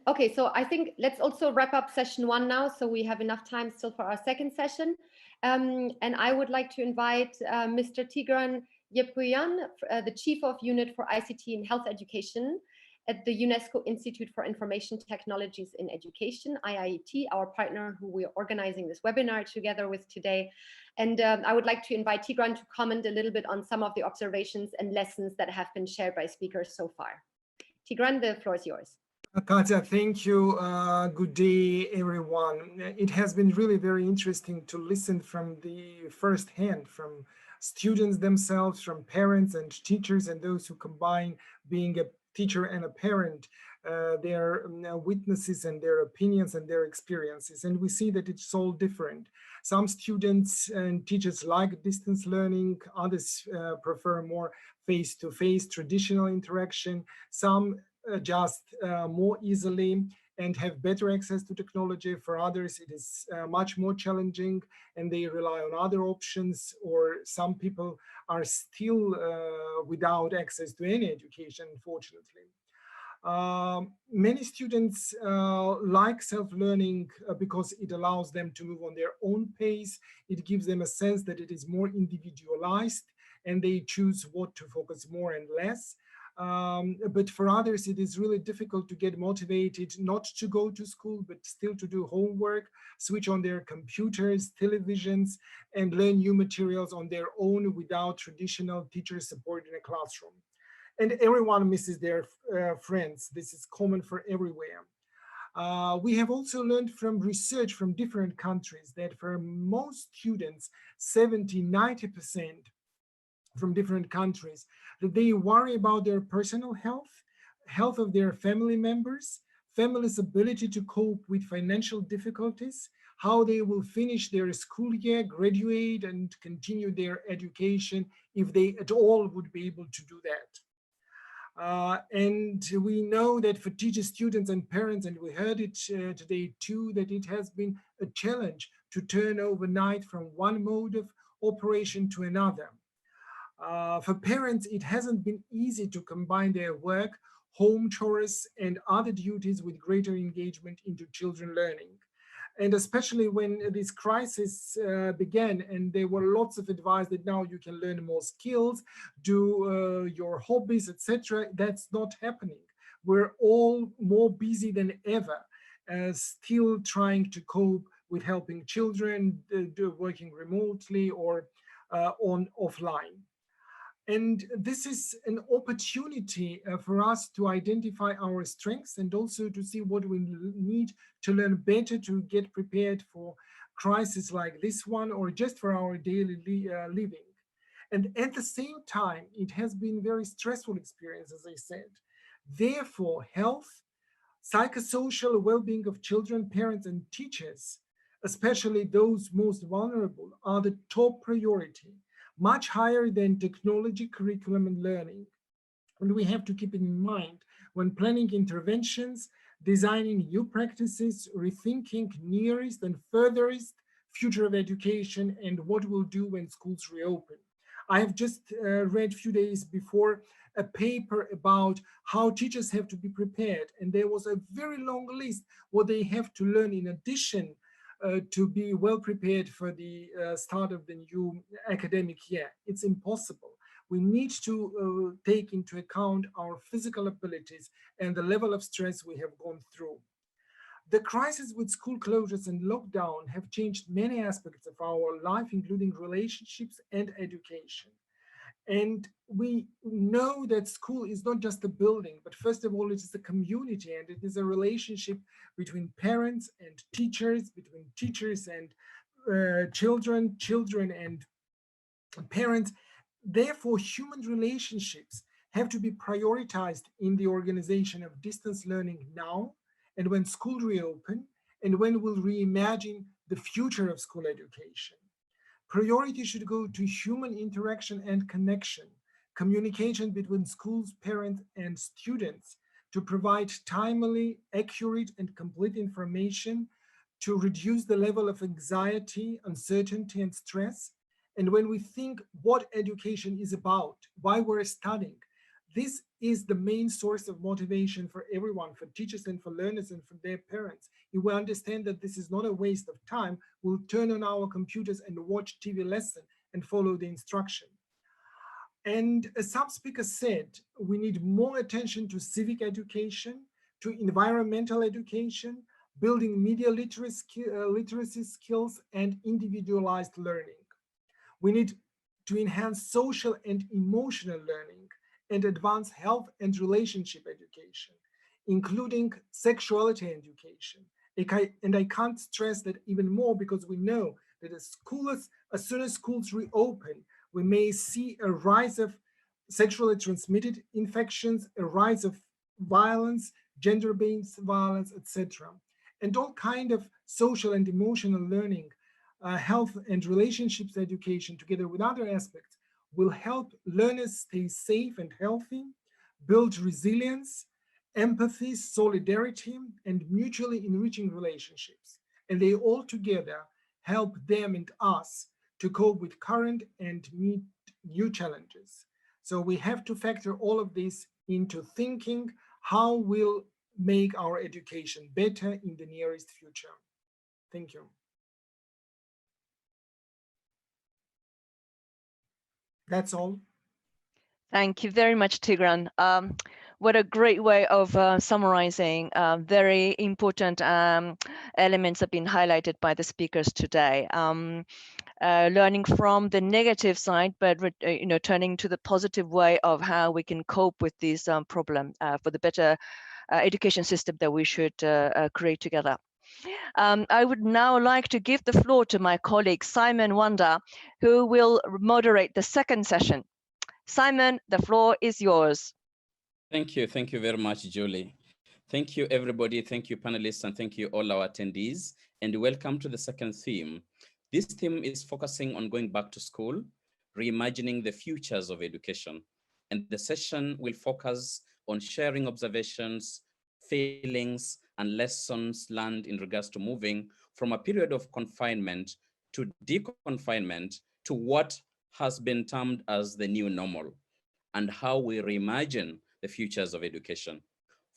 Okay, so I think let's also wrap up session 1 now, so we have enough time still for our second session. And I would like to invite Mr. Tigran Yepuyan, the Chief of Unit for ICT and Health Education at the UNESCO Institute for Information Technologies in Education, IITE, our partner who we're organizing this webinar together with today. And I would like to invite Tigran to comment a little bit on some of the observations and lessons that have been shared by speakers so far. Tigran, the floor is yours. Katja, thank you. Good day, everyone. It has been really very interesting to listen from the first hand, from students themselves, from parents and teachers, and those who combine being a teacher and a parent, their witnesses and their opinions and their experiences. And we see that it's all different. Some students and teachers like distance learning, others prefer more face-to-face traditional interaction. Some adjust more easily and have better access to technology. For others, it is much more challenging and they rely on other options, or some people are still without access to any education, unfortunately. Many students like self-learning because it allows them to move on their own pace. It gives them a sense that it is more individualized and they choose what to focus more and less. But for others, it is really difficult to get motivated not to go to school, but still to do homework, switch on their computers, televisions, and learn new materials on their own without traditional teacher support in a classroom. And everyone misses their friends. This is common for everywhere. We have also learned from research from different countries that for most students, 70–90% from different countries, that they worry about their personal health, health of their family members, family's ability to cope with financial difficulties, how they will finish their school year, graduate, and continue their education, if they at all would be able to do that. And we know that for teachers, students, and parents, and we heard it today too, that it has been a challenge to turn overnight from one mode of operation to another. For parents, it hasn't been easy to combine their work, home chores, and other duties with greater engagement into children learning. And especially when this crisis began and there were lots of advice that now you can learn more skills, do your hobbies, etc., that's not happening. we're all more busy than ever, still trying to cope with helping children, working remotely or offline. And this is an opportunity for us to identify our strengths and also to see what we need to learn better to get prepared for crises like this one or just for our daily living. And at the same time, it has been a very stressful experience, as I said. Therefore, health, psychosocial well-being of children, parents, and teachers, especially those most vulnerable, are the top priority, much higher than technology, curriculum, and learning. And we have to keep it in mind when planning interventions, designing new practices, rethinking nearest and furthest future of education and what we'll do when schools reopen. I have just read a few days before a paper about how teachers have to be prepared, and there was a very long list what they have to learn in addition to be well prepared for the start of the new academic year. It's impossible. We need to take into account our physical abilities and the level of stress we have gone through. The crisis with school closures and lockdown have changed many aspects of our life, including relationships and education. And we know that school is not just a building, but first of all, it is a community, and it is a relationship between parents and teachers, between teachers and children, children and parents. Therefore, human relationships have to be prioritized in the organization of distance learning now, and when school reopen, and when we'll reimagine the future of school education. Priority should go to human interaction and connection, communication between schools, parents, and students to provide timely, accurate, and complete information to reduce the level of anxiety, uncertainty, and stress. And when we think what education is about, why we're studying, this is the main source of motivation for everyone, for teachers and for learners and for their parents. If we understand that this is not a waste of time, we'll turn on our computers and watch TV lesson and follow the instruction. And as some speakers said, we need more attention to civic education, to environmental education, building media literacy skills, and individualized learning. We need to enhance social and emotional learning and advance health and relationship education, including sexuality education. And I can't stress that even more because we know that as soon as schools reopen, we may see a rise of sexually transmitted infections, a rise of violence, gender-based violence, etc. And all kind of social and emotional learning, health and relationships education, together with other aspects, will help learners stay safe and healthy, build resilience, empathy, solidarity, and mutually enriching relationships. And they all together help them and us to cope with current and meet new challenges. So we have to factor all of this into thinking how we'll make our education better in the nearest future. Thank you. That's all. Thank you very much, Tigran. What a great way of summarizing very important elements have been highlighted by the speakers today. Learning from the negative side, but turning to the positive way of how we can cope with this problem for the better education system that we should create together. I would now like to give the floor to my colleague Simon Wanda, who will moderate the second session. Simon, the floor is yours. Thank you very much, Julie. Thank you, everybody. Thank you, panelists, and thank you, all our attendees. And welcome to the second theme. This theme is focusing on going back to school, reimagining the futures of education. And the session will focus on sharing observations, feelings, and lessons learned in regards to moving from a period of confinement to deconfinement to what has been termed as the new normal, and how we reimagine the futures of education.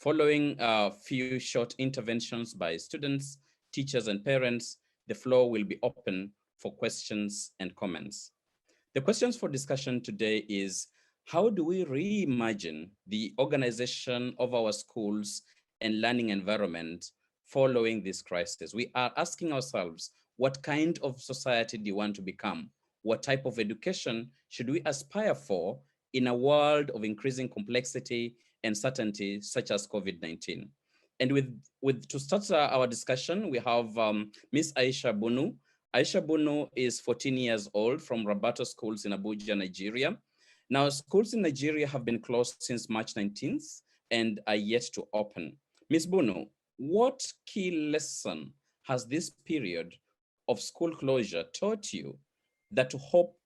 Following a few short interventions by students, teachers, and parents, the floor will be open for questions and comments. The questions for discussion today is, How do we reimagine the organization of our schools and learning environment following this crisis? We are asking ourselves, what kind of society do you want to become? What type of education should we aspire for in a world of increasing complexity and certainty such as COVID-19? And to start our discussion, we have Miss Aisha Bunu. Aisha Bunu is 14 years old from Rabato Schools in Abuja, Nigeria. Now, schools in Nigeria have been closed since March 19th and are yet to open. Ms. Bunu, what key lesson has this period of school closure taught you that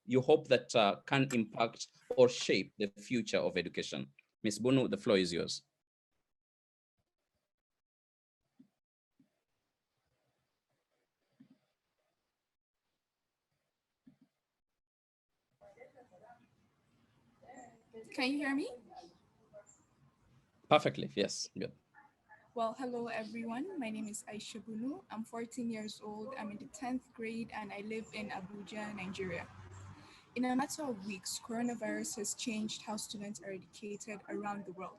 you hope that can impact or shape the future of education? Ms. Bunu, the floor is yours. Can you hear me? Perfectly, yes, good. Well, hello everyone. My name is Aisha Bunu. I'm 14 years old. I'm in the 10th grade and I live in Abuja, Nigeria. In a matter of weeks, coronavirus has changed how students are educated around the world.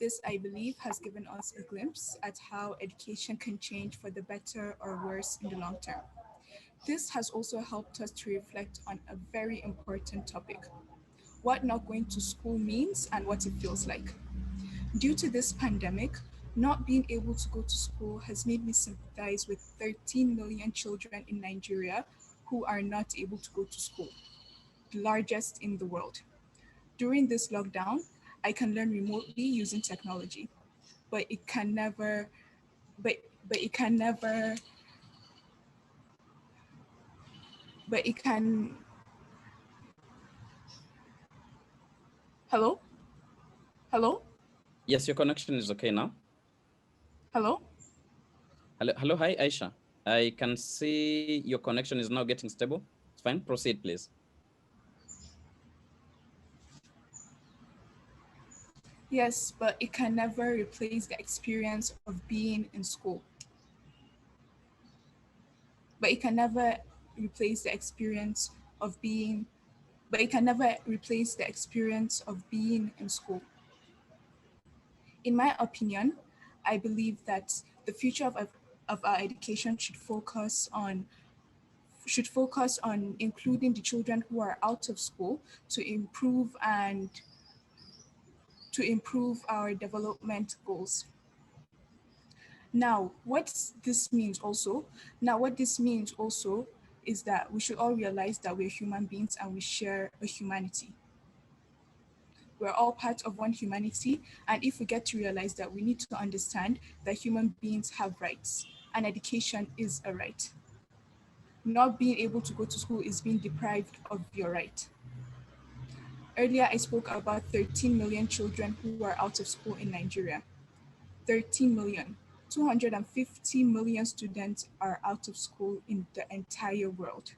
This, I believe, has given us a glimpse at how education can change for the better or worse in the long term. This has also helped us to reflect on a very important topic: what not going to school means and what it feels like. Due to this pandemic, not being able to go to school has made me sympathize with 13 million children in Nigeria who are not able to go to school, the largest in the world. During this lockdown, I can learn remotely using technology, but it can never, but it can never, but it can, hello? Hello? Yes, your connection is okay now. Hello? Hello, hi, Aisha. I can see your connection is now getting stable. It's fine, proceed, please. Yes, but it can never replace the experience of being in school. But it can never replace the experience of being, but it can never replace the experience of being in school. In my opinion, I believe that the future of our education should focus on including the children who are out of school to improve our development goals. Now, what this means also is that we should all realize that we're human beings and we share a humanity. We're all part of one humanity, and if we get to realize that, we need to understand that human beings have rights, and education is a right. Not being able to go to school is being deprived of your right. Earlier, I spoke about 13 million children who are out of school in Nigeria. 13 million. 250 million students are out of school in the entire world.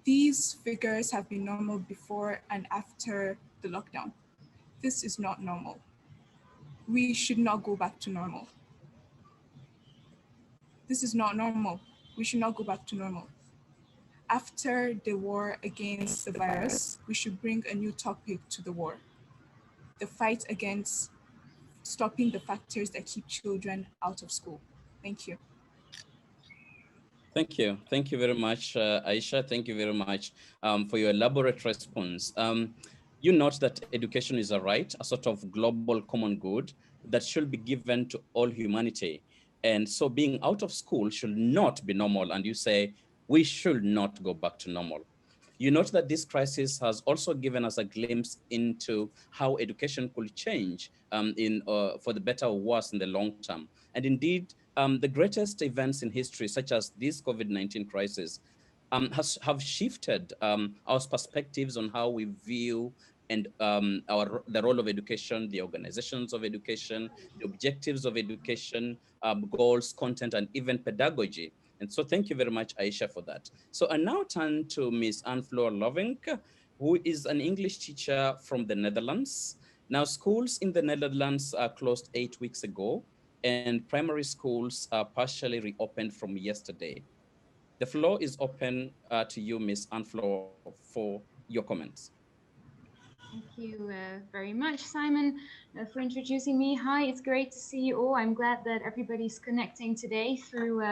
These figures have been normal before and after the lockdown. This is not normal. We should not go back to normal. This is not normal. We should not go back to normal. After the war against the virus, we should bring a new topic to the war: the fight against stopping the factors that keep children out of school. Thank you. Thank you. Thank you very much, Aisha. Thank you very much for your elaborate response. You note that education is a right, a sort of global common good that should be given to all humanity. And so being out of school should not be normal. And you say, we should not go back to normal. You note that this crisis has also given us a glimpse into how education could change for the better or worse in the long term. And indeed, the greatest events in history, such as this COVID-19 crisis, have shifted our perspectives on how we view and the role of education, the organizations of education, the objectives of education, goals, content, and even pedagogy. And so thank you very much, Aisha, for that. So I now turn to Ms. Anne-Floor Lovink, who is an English teacher from the Netherlands. Now, schools in the Netherlands are closed 8 weeks ago, and primary schools are partially reopened from yesterday. The floor is open to you, Ms. Anne-Floor, for your comments. Thank you very much, Simon, for introducing me. Hi, it's great to see you all. I'm glad that everybody's connecting today through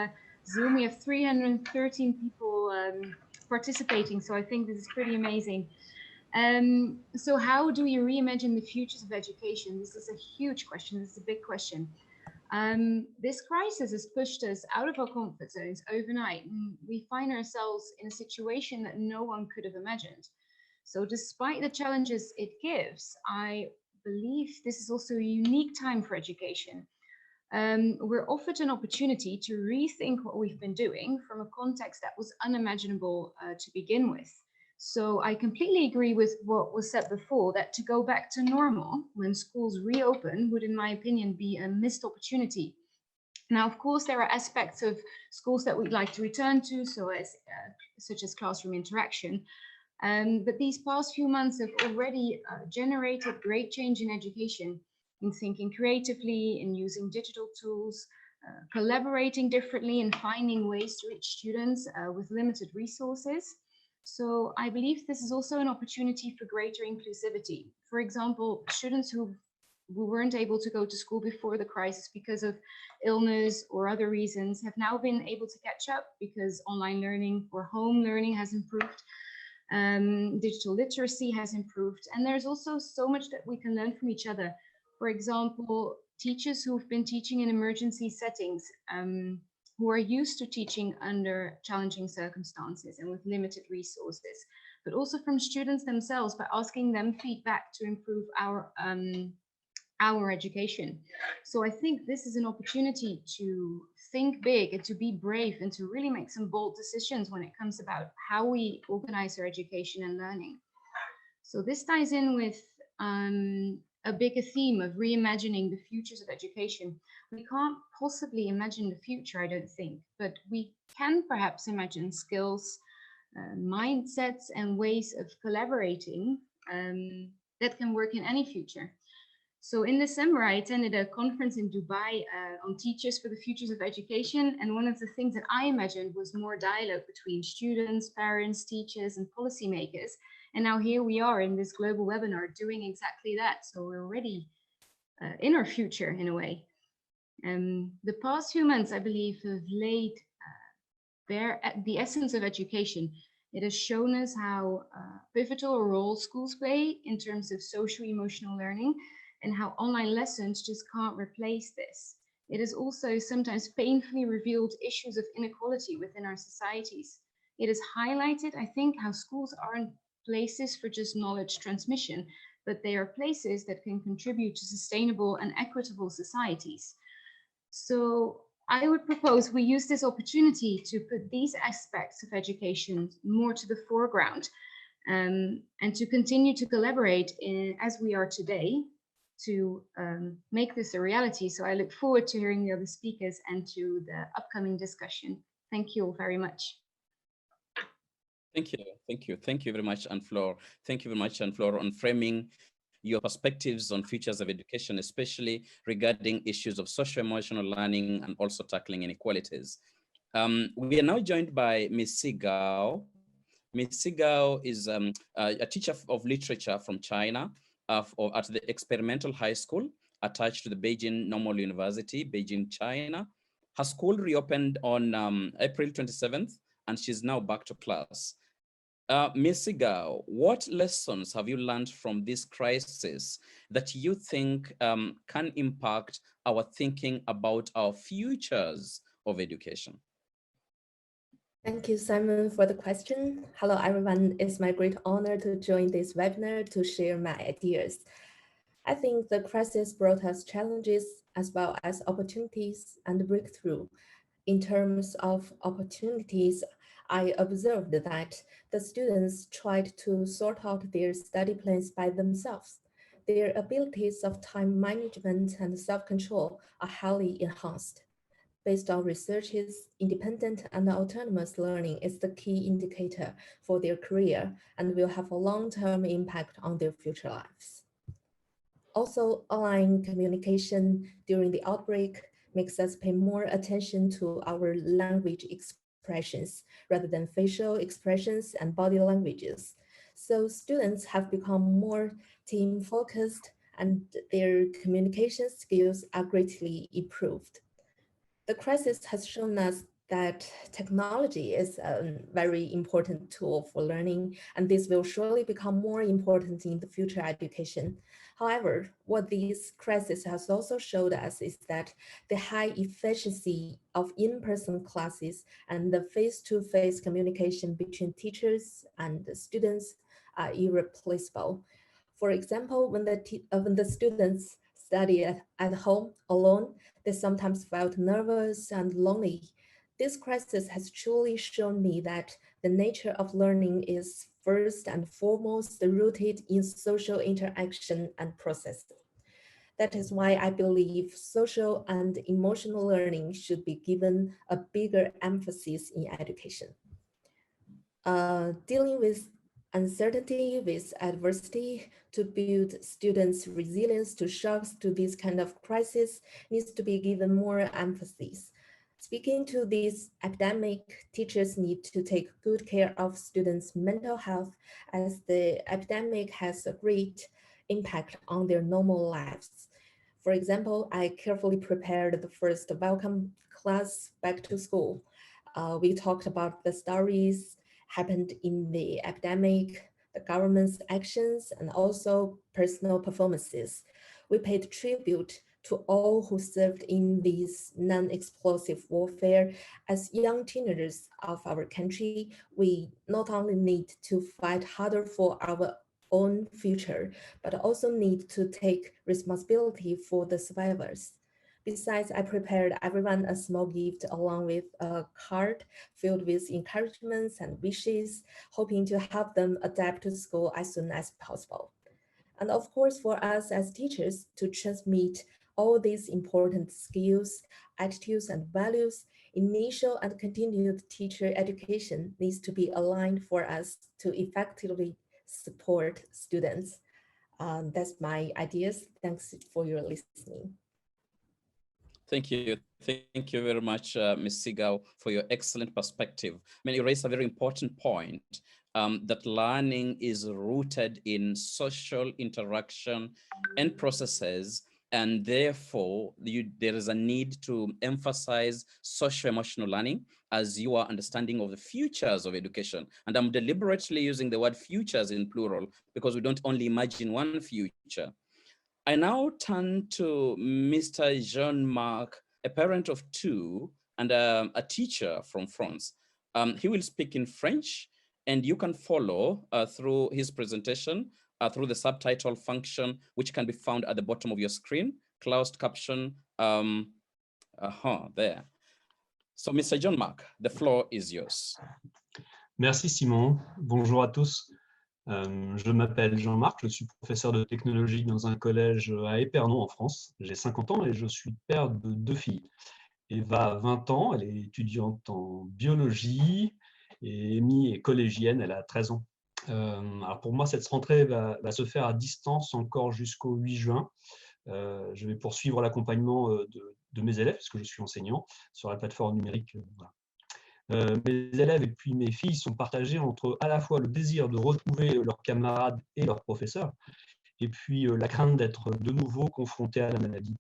Zoom. We have 313 people participating, so I think this is pretty amazing. So how do we reimagine the futures of education? This is a huge question. This is a big question. This crisis has pushed us out of our comfort zones overnight, and we find ourselves in a situation that no one could have imagined. So despite the challenges it gives, I believe this is also a unique time for education. We're offered an opportunity to rethink what we've been doing from a context that was unimaginable to begin with. So I completely agree with what was said before, that to go back to normal when schools reopen would, in my opinion, be a missed opportunity. Now, of course, there are aspects of schools that we'd like to return to, such as classroom interaction. But these past few months have already generated great change in education, in thinking creatively, in using digital tools, collaborating differently, and finding ways to reach students with limited resources. So I believe this is also an opportunity for greater inclusivity. For example, students who weren't able to go to school before the crisis because of illness or other reasons have now been able to catch up because online learning or home learning has improved. Digital literacy has improved, and there's also so much that we can learn from each other. For example, teachers who've been teaching in emergency settings, who are used to teaching under challenging circumstances and with limited resources, but also from students themselves by asking them feedback to improve our education. So I think this is an opportunity to think big and to be brave and to really make some bold decisions when it comes about how we organize our education and learning. So this ties in with a bigger theme of reimagining the futures of education. We can't possibly imagine the future, I don't think, but we can perhaps imagine skills, mindsets, and ways of collaborating that can work in any future. So in December, I attended a conference in Dubai on teachers for the futures of education. And one of the things that I imagined was more dialogue between students, parents, teachers, and policymakers. And now here we are in this global webinar doing exactly that. So we're already in our future in a way. The past few months, I believe, have laid bare the essence of education. It has shown us how pivotal a role schools play in terms of social-emotional learning, and how online lessons just can't replace this. It has also sometimes painfully revealed issues of inequality within our societies. It has highlighted, I think, how schools aren't places for just knowledge transmission, but they are places that can contribute to sustainable and equitable societies. So I would propose we use this opportunity to put these aspects of education more to the foreground, and to continue to collaborate as we are today, to make this a reality. So I look forward to hearing the other speakers and to the upcoming discussion. Thank you all very much. Thank you very much, Anne-Fleur. Thank you very much, Anne-Fleur, on framing your perspectives on futures of education, especially regarding issues of social-emotional learning and also tackling inequalities. We are now joined by Ms. Sigao. Ms. Sigao is a teacher of literature from China at the Experimental High School attached to the Beijing Normal University, Beijing, China. Her school reopened on April 27th, and she's now back to class. Ms. Sigao, what lessons have you learned from this crisis that you think can impact our thinking about our futures of education? Thank you, Simon, for the question. Hello, everyone. It's my great honor to join this webinar to share my ideas. I think the crisis brought us challenges as well as opportunities and breakthrough. In terms of opportunities, I observed that the students tried to sort out their study plans by themselves. Their abilities of time management and self-control are highly enhanced. Based on researches, independent and autonomous learning is the key indicator for their career and will have a long-term impact on their future lives. Also, online communication during the outbreak makes us pay more attention to our language expressions rather than facial expressions and body languages. So students have become more team-focused and their communication skills are greatly improved. The crisis has shown us that technology is a very important tool for learning, and this will surely become more important in the future education. However, what this crisis has also showed us is that the high efficiency of in-person classes and the face-to-face communication between teachers and the students are irreplaceable. For example, when the students study at home alone, they sometimes felt nervous and lonely. This crisis has truly shown me that the nature of learning is first and foremost rooted in social interaction and process. That is why I believe social and emotional learning should be given a bigger emphasis in education. Dealing with uncertainty, with adversity, to build students' resilience to shocks to this kind of crisis needs to be given more emphasis. Speaking to this epidemic, teachers need to take good care of students' mental health as the epidemic has a great impact on their normal lives. For example, I carefully prepared the first welcome class back to school. We talked about the stories happened in the epidemic, the government's actions, and also personal performances. We paid tribute to all who served in this non-explosive warfare. As young teenagers of our country, we not only need to fight harder for our own future, but also need to take responsibility for the survivors. Besides, I prepared everyone a small gift along with a card filled with encouragements and wishes, hoping to help them adapt to school as soon as possible. And of course, for us as teachers to transmit all these important skills, attitudes, and values, initial and continued teacher education needs to be aligned for us to effectively support students. That's my ideas. Thanks for your listening. Thank you. Thank you very much, Ms. Sigao, for your excellent perspective. I mean, you raised a very important point, that learning is rooted in social interaction and processes, and therefore there is a need to emphasize social-emotional learning as your understanding of the futures of education. And I'm deliberately using the word futures in plural because we don't only imagine one future. I now turn to Mr. Jean-Marc, a parent of two and a teacher from France. He will speak in French, and you can follow through his presentation through the subtitle function, which can be found at the bottom of your screen, closed caption, there. So Mr. Jean-Marc, the floor is yours. Merci Simon, bonjour à tous. Je m'appelle Jean-Marc, je suis professeur de technologie dans un collège à Épernon en France. J'ai 50 ans et je suis père de 2 filles. Eva a 20 ans, elle est étudiante en biologie, et Amy est collégienne, elle a 13 ans. Alors pour moi, cette rentrée va se faire à distance encore jusqu'au 8 juin. Je vais poursuivre l'accompagnement de mes élèves, puisque je suis enseignant, sur la plateforme numérique. Voilà. Mes élèves et puis mes filles sont partagés entre à la fois le désir de retrouver leurs camarades et leurs professeurs, et puis la crainte d'être de nouveau confrontés à la maladie.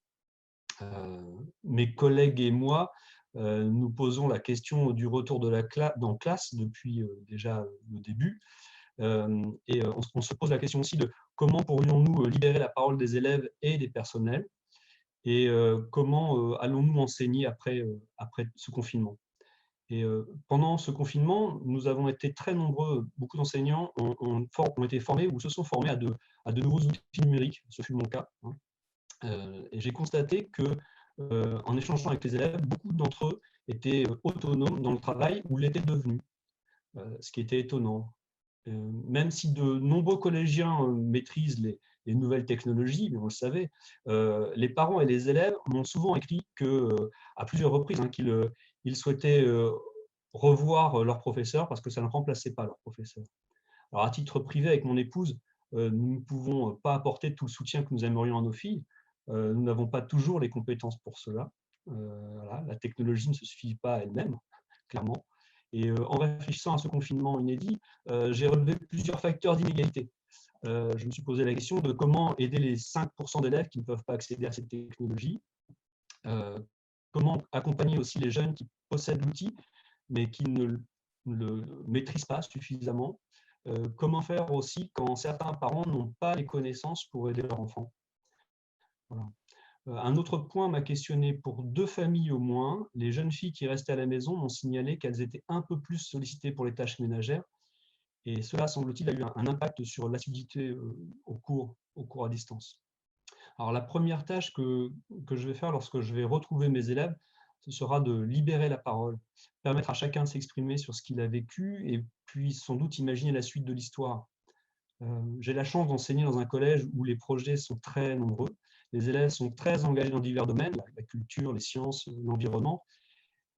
Mes collègues et moi, nous posons la question du retour de la classe depuis déjà le début, et on se pose la question aussi de comment pourrions-nous libérer la parole des élèves et des personnels, et comment allons-nous enseigner après ce confinement. Et pendant ce confinement, nous avons été très nombreux, beaucoup d'enseignants ont été formés ou se sont formés à de nouveaux outils numériques, ce fut mon cas. Hein. Et j'ai constaté que, en échangeant avec les élèves, beaucoup d'entre eux étaient autonomes dans le travail ou l'étaient devenus, ce qui était étonnant. Même si de nombreux collégiens maîtrisent les nouvelles technologies, mais on le savait, les parents et les élèves m'ont souvent écrit à plusieurs reprises qu'ils souhaitaient revoir leur professeur parce que ça ne remplaçait pas leur professeur. Alors à titre privé, avec mon épouse, nous ne pouvons pas apporter tout le soutien que nous aimerions à nos filles. Nous n'avons pas toujours les compétences pour cela. Voilà, la technologie ne se suffit pas à elle-même, clairement. Et en réfléchissant à ce confinement inédit, j'ai relevé plusieurs facteurs d'inégalité. Je me suis posé la question de comment aider les 5% d'élèves qui ne peuvent pas accéder à cette technologie, comment accompagner aussi les jeunes qui possèdent l'outil, mais qui ne le maîtrisent pas suffisamment, comment faire aussi quand certains parents n'ont pas les connaissances pour aider leur enfant. Voilà. Un autre point m'a questionné pour 2 familles au moins. Les jeunes filles qui restaient à la maison m'ont signalé qu'elles étaient un peu plus sollicitées pour les tâches ménagères. Et cela, semble-t-il, a eu un impact sur l'assiduité au cours à distance. Alors, la première tâche que je vais faire lorsque je vais retrouver mes élèves, ce sera de libérer la parole, permettre à chacun de s'exprimer sur ce qu'il a vécu et puis sans doute imaginer la suite de l'histoire. J'ai la chance d'enseigner dans un collège où les projets sont très nombreux. Les élèves sont très engagés dans divers domaines, la culture, les sciences, l'environnement.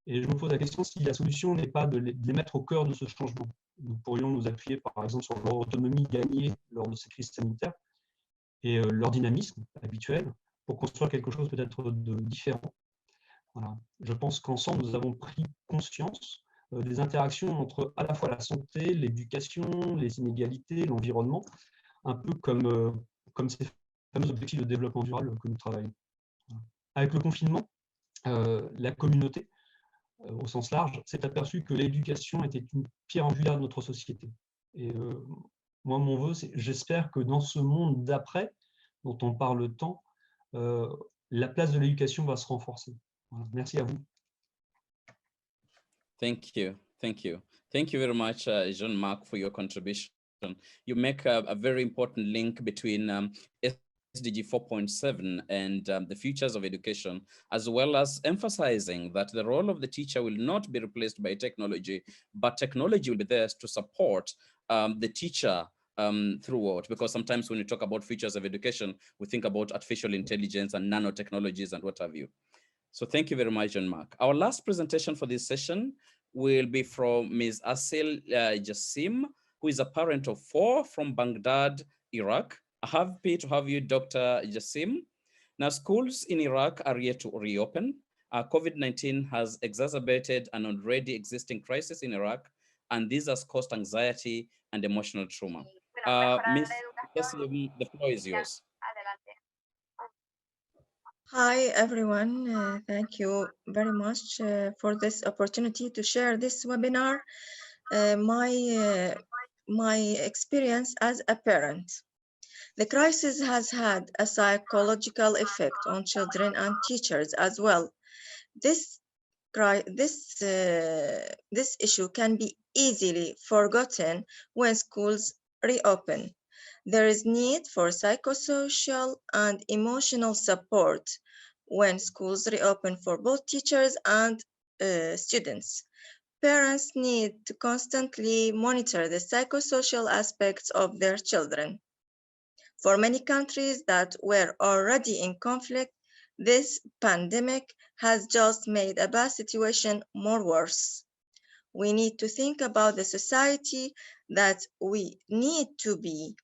Et je me pose la question si la solution n'est pas de les mettre au cœur de ce changement. Nous pourrions nous appuyer par exemple sur leur autonomie gagnée lors de ces crises sanitaires et leur dynamisme habituel pour construire quelque chose peut-être de différent. Voilà. Je pense qu'ensemble, nous avons pris conscience des interactions entre à la fois la santé, l'éducation, les inégalités, l'environnement, un peu comme ces fameux objectifs de développement durable que nous travaillons. Avec le confinement, la communauté, au sens large, s'est aperçue que l'éducation était une pierre angulaire de notre société. Et moi, mon vœu, c'est j'espère que dans ce monde d'après, dont on parle tant, la place de l'éducation va se renforcer. Voilà. Merci à vous. Thank you. Thank you. Thank you very much, Jean-Marc, for your contribution. You make a very important link between SDG 4.7 and the futures of education, as well as emphasizing that the role of the teacher will not be replaced by technology, but technology will be there to support the teacher throughout, because sometimes when we talk about futures of education, we think about artificial intelligence and nanotechnologies and what have you. So thank you very much, Jean-Marc. Our last presentation for this session will be from Ms. Asil Jassim, who is a parent of 4 from Baghdad, Iraq. Happy to have you, Dr. Jassim. Now, schools in Iraq are yet to reopen. COVID-19 has exacerbated an already existing crisis in Iraq, and this has caused anxiety and emotional trauma. Ms. Jassim, the floor is yours. Hi, everyone. Thank you very much for this opportunity to share this webinar. My experience as a parent. The crisis has had a psychological effect on children and teachers as well. This issue can be easily forgotten when schools reopen. There is need for psychosocial and emotional support when schools reopen for both teachers and students. Parents need to constantly monitor the psychosocial aspects of their children. For many countries that were already in conflict, this pandemic has just made a bad situation more worse. We need to think about the society that we need to be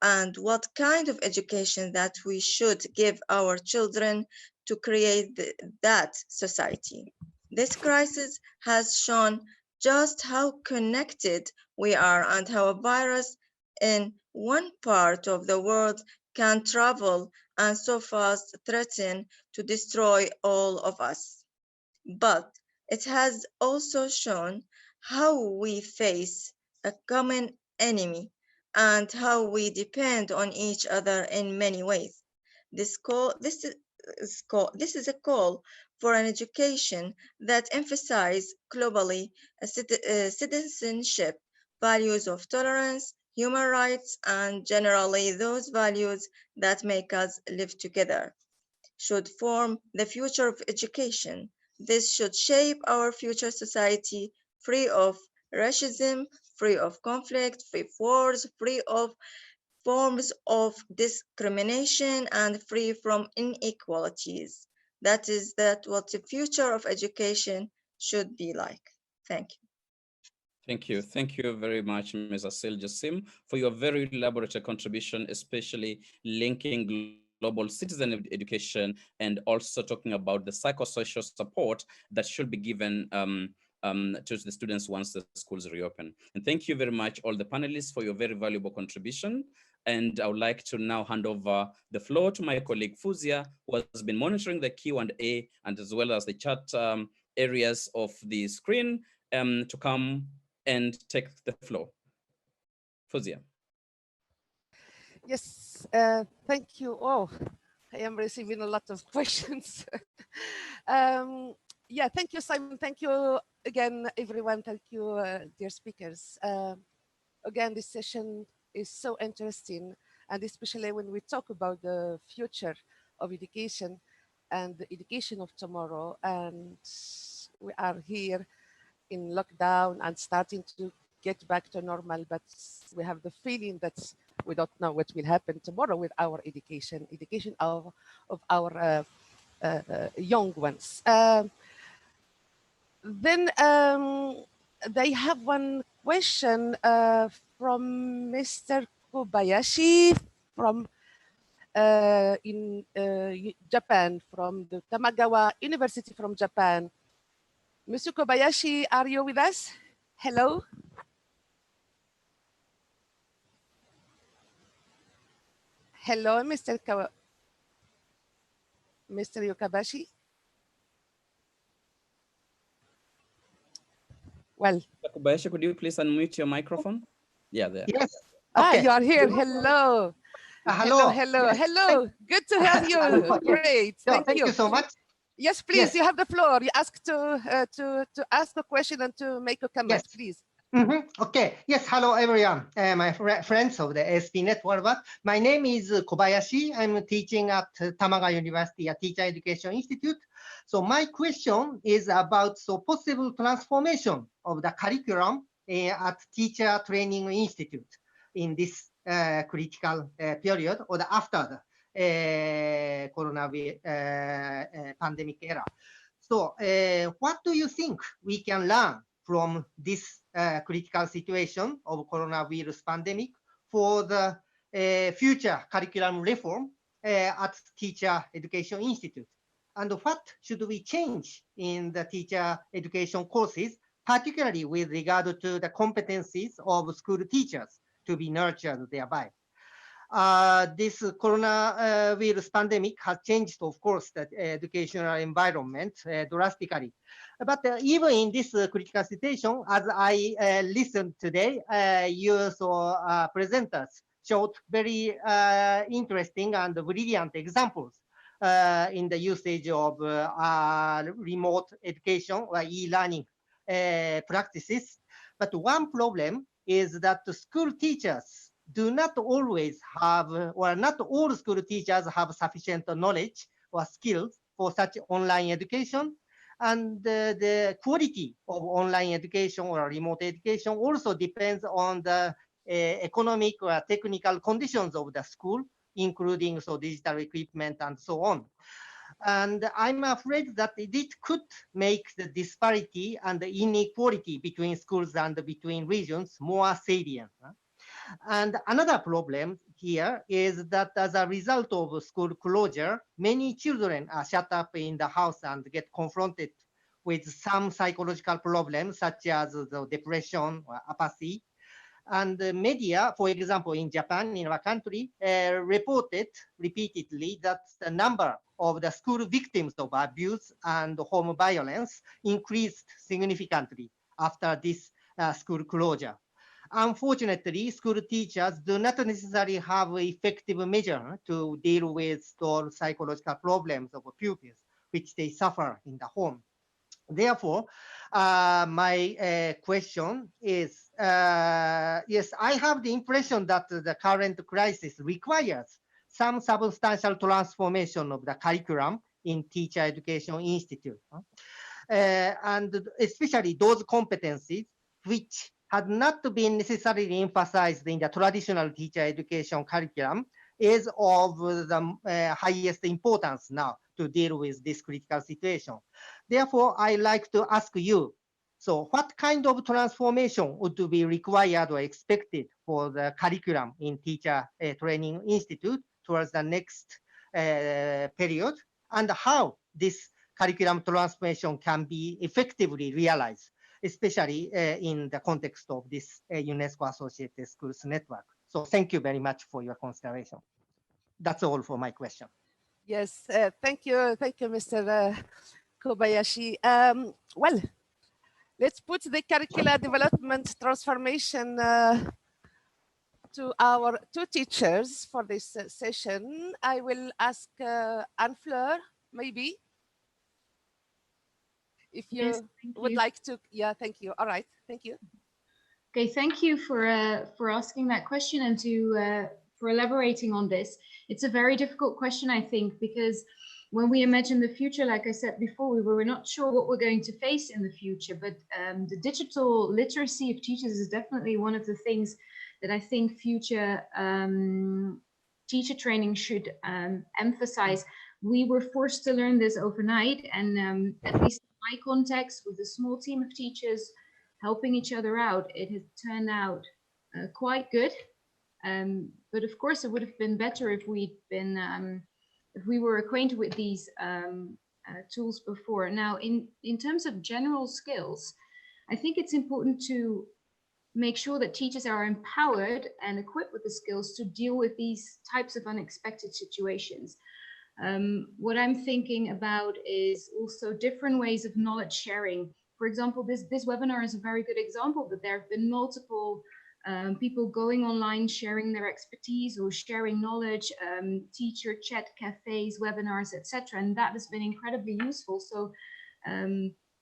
and what kind of education that we should give our children to create that society. This crisis has shown just how connected we are and how a virus in one part of the world can travel and so fast threaten to destroy all of us. But it has also shown how we face a common enemy and how we depend on each other in many ways. This is a call for an education that emphasizes globally citizenship, values of tolerance, human rights, and generally those values that make us live together, should form the future of education. This should shape our future society free of racism, free of conflict, free of wars, free of forms of discrimination, and free from inequalities. That is what the future of education should be like. Thank you. Thank you. Thank you very much, Ms. Asil Jassim, for your very elaborate contribution, especially linking global citizen education and also talking about the psychosocial support that should be given to the students once the schools reopen. And thank you very much, all the panelists, for your very valuable contribution. And I would like to now hand over the floor to my colleague Fuzia, who has been monitoring the Q&A and as well as the chat areas of the screen to come and take the floor. Fuzia. Yes, thank you. Oh, I am receiving a lot of questions. Yeah, thank you, Simon. Thank you again, everyone. Thank you, dear speakers. Again, this session is so interesting, and especially when we talk about the future of education and the education of tomorrow. And we are here in lockdown and starting to get back to normal, but we have the feeling that we don't know what will happen tomorrow with our education of our young ones. Then they have one question from Mr. Kobayashi from in Japan, from the Tamagawa University from Japan. Mr. Kobayashi, are you with us? Hello. Hello, Mr. Yokabashi. Well, Kobayashi, could you please unmute your microphone? Yeah, there. Yes. Ah, Okay. you are here. Hello. Hello. Hello. Yes. Hello. Good to have you. Great. Thank you so much. Yes, please. Yes. You have the floor. You ask to ask a question and to make a comment, Yes. please. Okay. Yes. Hello, everyone. My friends of the ASPnet Worldwide. My name is Kobayashi. I'm teaching at Tamagawa University, a Teacher Education Institute. So my question is about possible transformation of the curriculum at Teacher Training Institute in this critical period or after the coronavirus pandemic era. So what do you think we can learn from this critical situation of coronavirus pandemic for the future curriculum reform at Teacher Education Institute? And what should we change in the teacher education courses, particularly with regard to the competencies of school teachers to be nurtured thereby? This coronavirus pandemic has changed, of course, the educational environment drastically. But even in this critical situation, as I listened today, you saw presenters showed very interesting and brilliant examples in the usage of remote education or e-learning practices. But one problem is that the school teachers do not always have, or not all school teachers have sufficient knowledge or skills for such online education. And the quality of online education or remote education also depends on the economic or technical conditions of the school, including digital equipment and so on. And I'm afraid that it could make the disparity and the inequality between schools and between regions more salient. And another problem here is that as a result of school closure, many children are shut up in the house and get confronted with some psychological problems such as the depression or apathy. And the media, for example, in Japan, in our country, reported repeatedly that the number of the school victims of abuse and home violence increased significantly after this school closure. Unfortunately, school teachers do not necessarily have effective measure to deal with those psychological problems of pupils, which they suffer in the home. Therefore, my question is, yes, I have the impression that the current crisis requires some substantial transformation of the curriculum in Teacher Education Institute, and especially those competencies which had not been necessarily emphasized in the traditional teacher education curriculum is of the highest importance now to deal with this critical situation. Therefore, I'd like to ask you, so what kind of transformation would be required or expected for the curriculum in Teacher Training Institute towards the next period, and how this curriculum transformation can be effectively realized? especially in the context of this UNESCO Associated Schools Network. So thank you very much for your consideration. That's all for my question. Yes, thank you, Mr. Kobayashi. Well, let's put the curricular development transformation to our two teachers for this session. I will ask Anne-Fleur, maybe, if you Yes, would like to. Yeah, thank you. All right, thank you. Okay, thank you for asking that question and for elaborating on this. It's a very difficult question, I think, because when we imagine the future, like I said before, we were not sure what we're going to face in the future, but the digital literacy of teachers is definitely one of the things that I think future teacher training should emphasize. We were forced to learn this overnight, and at least in my context, with a small team of teachers helping each other out, it has turned out quite good. But of course, it would have been better if if we were acquainted with these tools before. Now, in terms of general skills, I think it's important to make sure that teachers are empowered and equipped with the skills to deal with these types of unexpected situations. What I'm thinking about is also different ways of knowledge sharing. For example, this webinar is a very good example that there have been multiple people going online, sharing their expertise or sharing knowledge, teacher chat cafes, webinars, etc. And that has been incredibly useful. So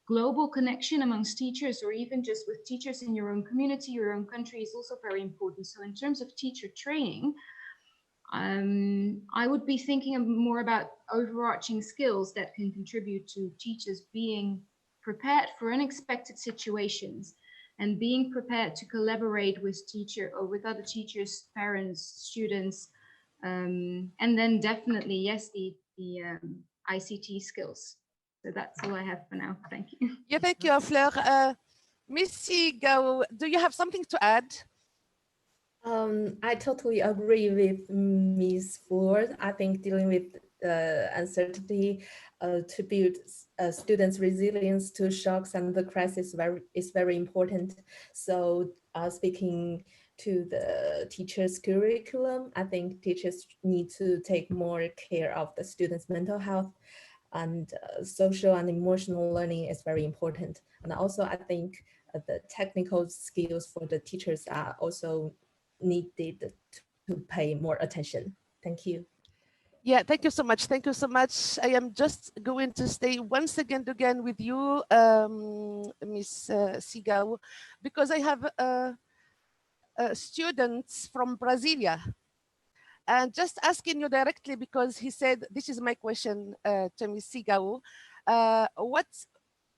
global connection amongst teachers, or even just with teachers in your own community, your own country, is also very important. So in terms of teacher training, I would be thinking more about overarching skills that can contribute to teachers being prepared for unexpected situations and being prepared to collaborate with with other teachers, parents, students, and then definitely, yes, the ICT skills. So that's all I have for now. Thank you. Yeah, thank you, Fleur. Miss Sigo, do you have something to add? I totally agree with Ms. Ford. I think dealing with uncertainty to build students' resilience to shocks and the crisis is very important. So speaking to the teachers' curriculum, I think teachers need to take more care of the students' mental health, and social and emotional learning is very important. And also I think the technical skills for the teachers are also needed to pay more attention. Thank you. Yeah, thank you so much. Thank you so much. I am just going to stay once again with you, Miss Sigao, because I have students from Brasilia. And just asking you directly, because he said, this is my question to Ms. Sigao, what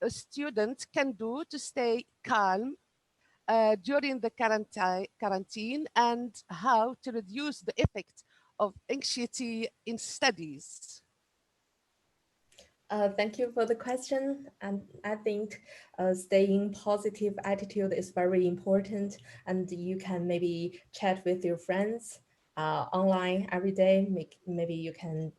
a student can do to stay calm during the quarantine, and how to reduce the effect of anxiety in studies? Thank you for the question. And I think staying positive attitude is very important. And you can maybe chat with your friends online every day. Maybe you can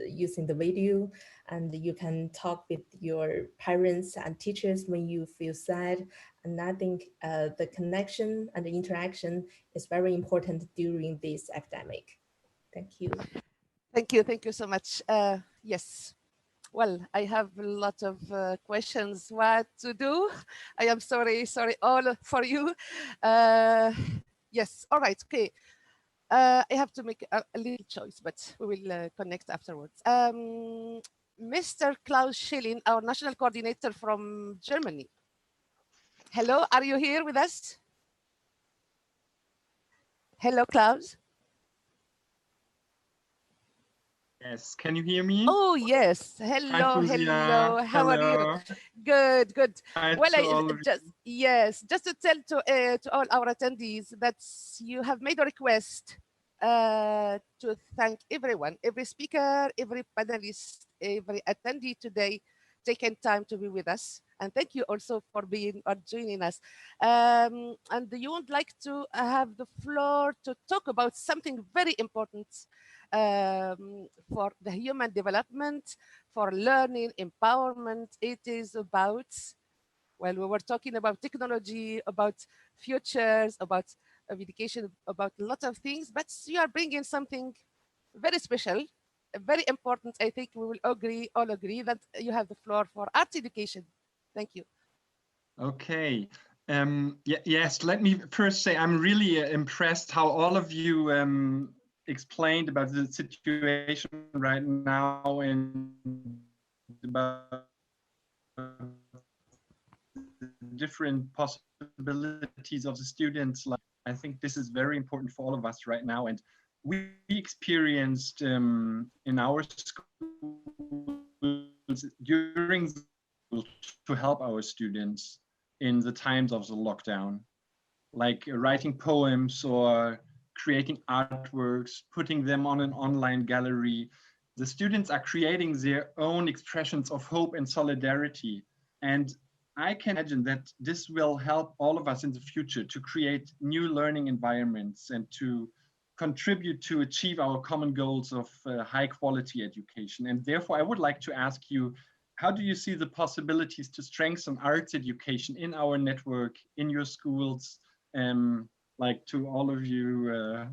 using the video, and you can talk with your parents and teachers when you feel sad. And I think the connection and the interaction is very important during this epidemic. Thank you. Thank you. Thank you so much. Yes. Well, I have a lot of questions. What to do? I am sorry all for you. Yes. All right. Okay. I have to make a little choice, but we will connect afterwards. Mr. Klaus Schilling, our national coordinator from Germany. Hello, are you here with us? Hello, Klaus. Yes, can you hear me? Oh, yes. Hello, hello. How are you? Good, good. Well, just to tell to all our attendees that you have made a request to thank everyone, every speaker, every panelist, every attendee today, taking time to be with us. And thank you also for being or joining us. And you would like to have the floor to talk about something very important for the human development, for learning, empowerment. It is about Well, we were talking about technology, about futures, about education, about a lot of things, but you are bringing something very special, very important. I think we will all agree that you have the floor for art education. Thank you. Okay. Yes, let me first say I'm really impressed how all of you explained about the situation right now and about different possibilities of the students. Like, I think this is very important for all of us right now. And we experienced in our schools during to help our students in the times of the lockdown, like writing poems or creating artworks, putting them on an online gallery. The students are creating their own expressions of hope and solidarity. And I can imagine that this will help all of us in the future to create new learning environments and to contribute to achieve our common goals of high quality education. And therefore, I would like to ask you, how do you see the possibilities to strengthen arts education in our network, in your schools, like to all of you?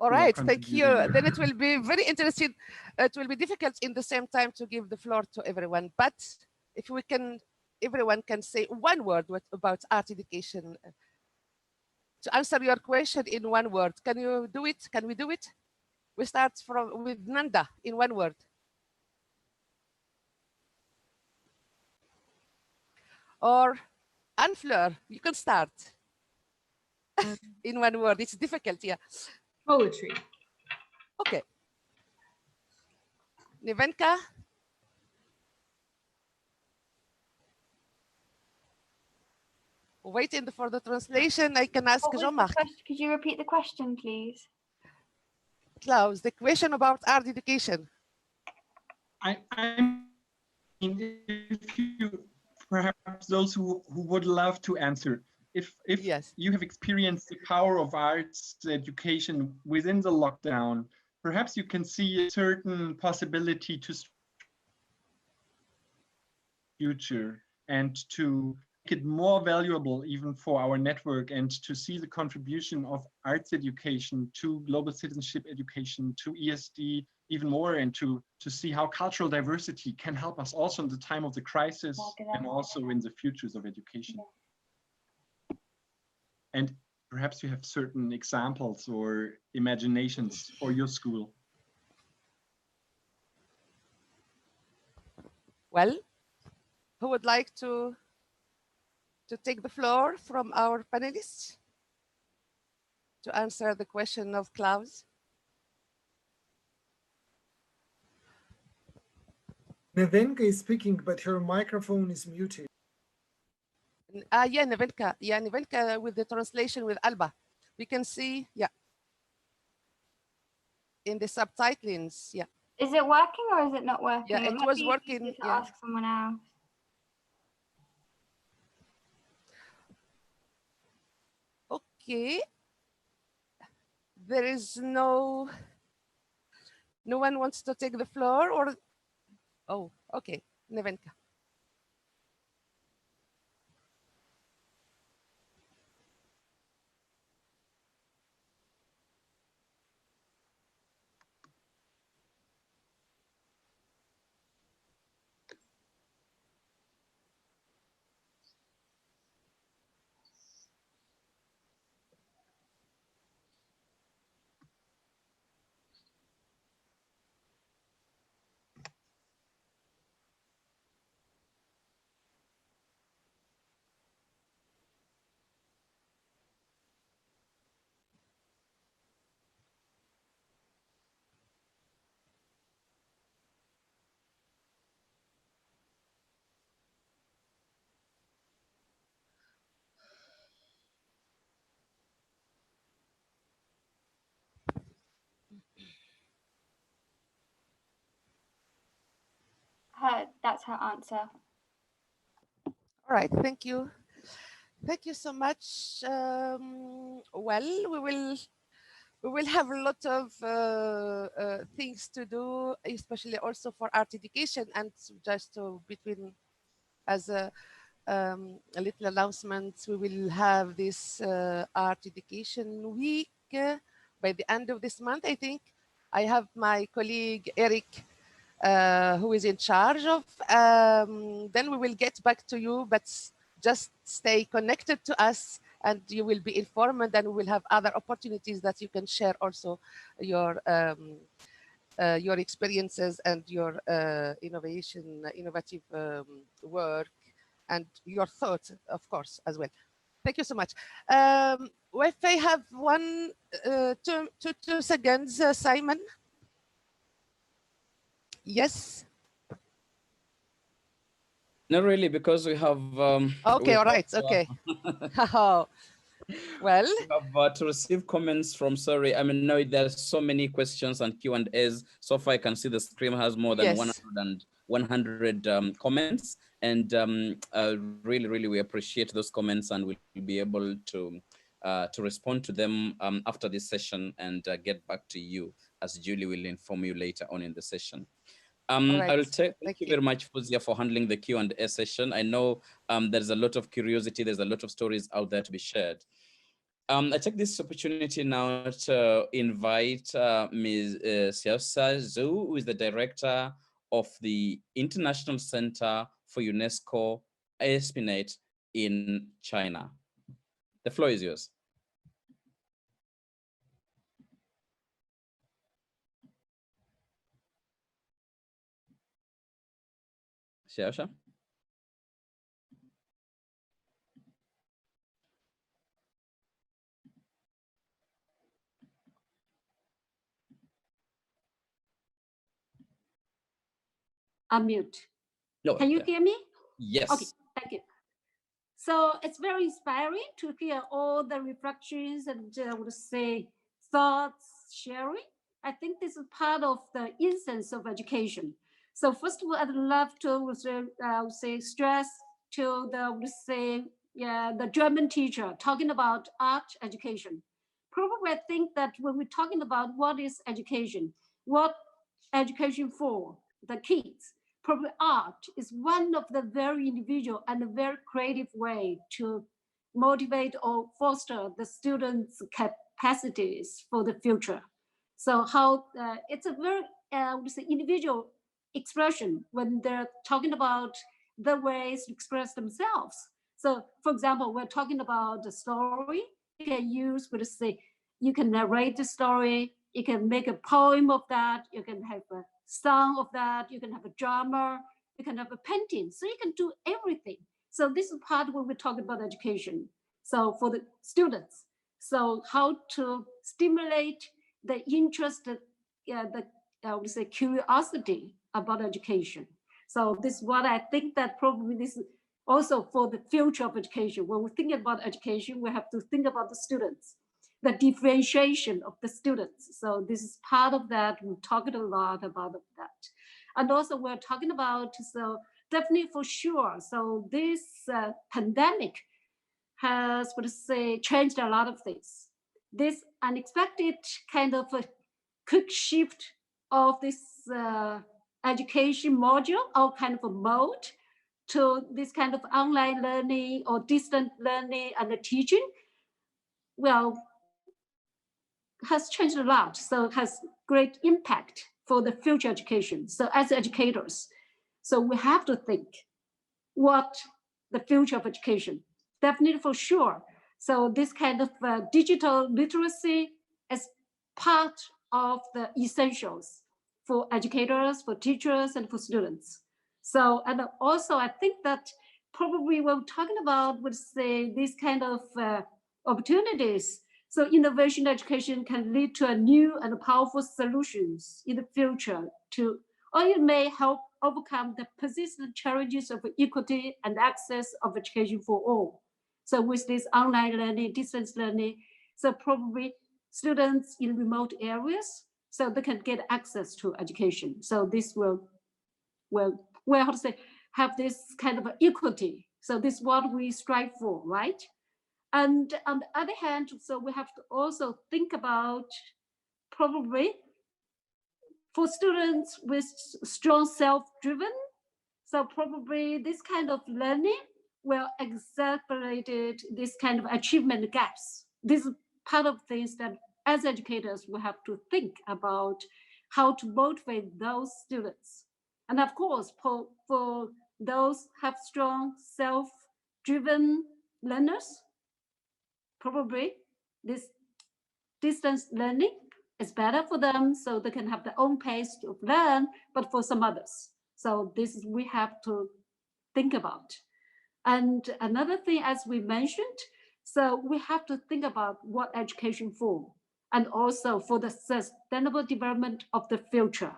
All right, thank you. Then it will be very interesting. It will be difficult in the same time to give the floor to everyone. But if we can, everyone can say one word about art education. To answer your question in one word, can you do it? Can we do it? We start with Nanda in one word. Or Anne-Fleur, you can start. In one word, it's difficult, yeah. Poetry. Okay. Nevenka? Waiting for the translation, I can ask Jean-Marc. Could you repeat the question, please? Klaus, the question about art education. I mean, if you, perhaps those who would love to answer, if yes, you have experienced the power of arts education within the lockdown, perhaps you can see a certain possibility to future and to make it more valuable even for our network, and to see the contribution of arts education to global citizenship education, to ESD even more, and to see how cultural diversity can help us also in the time of the crisis and also in the futures of education. And perhaps you have certain examples or imaginations for your school. Well, who would like to take the floor from our panelists to answer the question of Klaus? Nevenka is speaking, but her microphone is muted. Yeah, Nevenka. Yeah, Nevenka with the translation with Alba. We can see, yeah, in the subtitlings, yeah. Is it working or is it not working? Yeah, it was working. To ask someone else. Okay. There is no one wants to take the floor, or oh, okay, Nevenka. That's her answer. All right, thank you. Thank you so much. Well, we we will have a lot of things to do, especially also for art education. And just between as a little announcement, we will have this art education week by the end of this month, I think. I have my colleague Eric who is in charge of. Then we will get back to you, but just stay connected to us and you will be informed, and then we will have other opportunities that you can share also your experiences and your innovative work and your thoughts, of course, as well. Thank you so much. If I have 2 seconds, Simon. Yes. Not really, because we have. Okay, all right. Okay. Well, we have to receive comments from. Sorry, I mean, no, there's so many questions and Q&As. So far, I can see the screen has more than 100 comments, and really, we appreciate those comments, and we'll be able to respond to them after this session and get back to you, as Julie will inform you later on in the session. Right. I will thank you very much, Fuzia, for handling the Q&A session. I know there's a lot of curiosity, there's a lot of stories out there to be shared. I take this opportunity now to invite Ms. Xiaosa Zhu, who is the director of the International Center for UNESCO ASPnet in China. The floor is yours. Xiaosa? Unmute. No, can you hear me? Yes. Okay, thank you. So it's very inspiring to hear all the reflections and I would say thoughts sharing. I think this is part of the essence of education. So first of all, I'd love to say stress to the German teacher talking about art education. Probably I think that when we're talking about what is education, what education for the kids, probably art is one of the very individual and a very creative way to motivate or foster the students' capacities for the future. So how it's a very individual expression when they're talking about the ways to express themselves. So for example, we're talking about the story, you can use, you can narrate the story, you can make a poem of that, you can have a song of that, you can have a drama, you can have a painting, so you can do everything. So this is part when we talk about education. So for the students, so how to stimulate the interest, I would say curiosity about education. So this is what I think that probably this is also for the future of education. When we think about education, we have to think about the students, the differentiation of the students. So this is part of that. We're talking a lot about that. And also we're talking about, so definitely for sure. So this pandemic has, changed a lot of things. This unexpected kind of a quick shift of this education module or kind of a mode to this kind of online learning or distant learning and the teaching, well, has changed a lot. So it has great impact for the future education. So as educators, so we have to think what the future of education, definitely for sure. So this kind of digital literacy is part of the essentials for educators, for teachers, and for students. So, and also I think that probably when we're talking about, these kind of opportunities, so innovation education can lead to a new and powerful solutions in the future to, or it may help overcome the persistent challenges of equity and access of education for all. So with this online learning, distance learning, so probably students in remote areas, so they can get access to education. So this will how to say, have this kind of equity. So this is what we strive for, right? And on the other hand, so we have to also think about probably for students with strong self-driven, so probably this kind of learning will exacerbate this kind of achievement gaps. This is part of things that as educators we have to think about how to motivate those students. And of course, for those have strong self-driven learners, probably this distance learning is better for them, so they can have their own pace to learn, but for some others. So this is we have to think about. And another thing, as we mentioned, so we have to think about what education for, and also for the sustainable development of the future.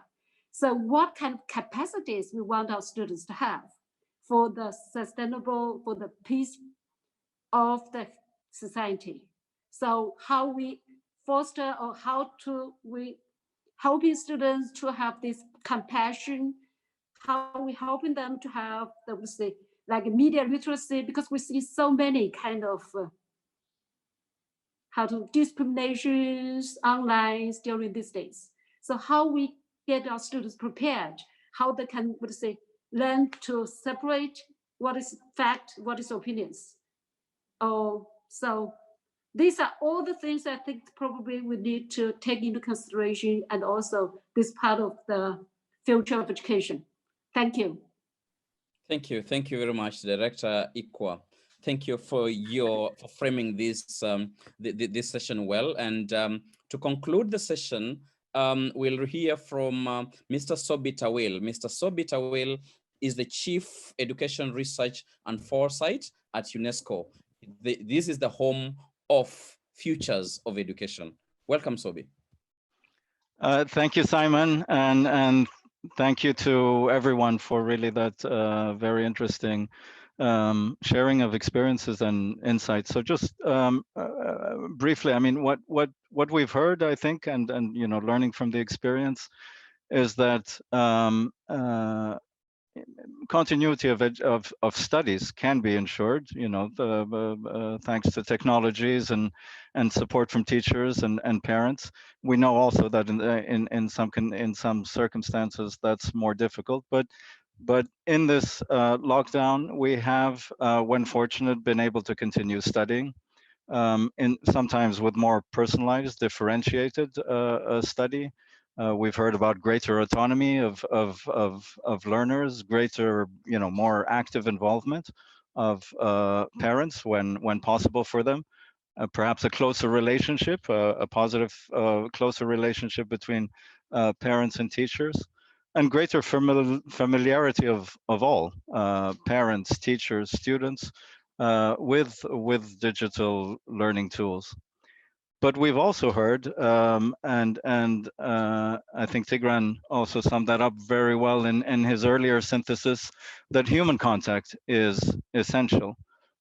So what kind of capacities we want our students to have for the sustainable, for the peace of the society. So how we foster or how to we helping students to have this compassion, how we helping them to have, say, like media literacy, because we see so many kind of discriminations online during these days. So how we get our students prepared, how they can, learn to separate what is fact, what is opinions. Oh, so these are all the things I think probably we need to take into consideration, and also this part of the future of education. Thank you. Thank you. Thank you very much, Director Ikwa. Thank you for framing this this session well. And to conclude the session, we'll hear from Mr. Sobi Tawil. Mr. Sobi Tawil is the Chief Education Research and Foresight at UNESCO. This is the home of futures of education. Welcome, Sobi. Thank you, Simon, and thank you to everyone for really that very interesting sharing of experiences and insights. So just briefly, I mean, what we've heard, I think, and you know, learning from the experience, is that continuity of studies can be ensured, you know, thanks to technologies and support from teachers and parents. We know also that in some circumstances that's more difficult, but in this lockdown, we have, when fortunate, been able to continue studying, sometimes with more personalized, differentiated study. We've heard about greater autonomy of learners, greater, you know, more active involvement of parents when possible for them. Perhaps a closer relationship, a positive, closer relationship between parents and teachers, and greater familiarity of all parents, teachers, students with digital learning tools. But we've also heard, and I think Tigran also summed that up very well in his earlier synthesis, that human contact is essential,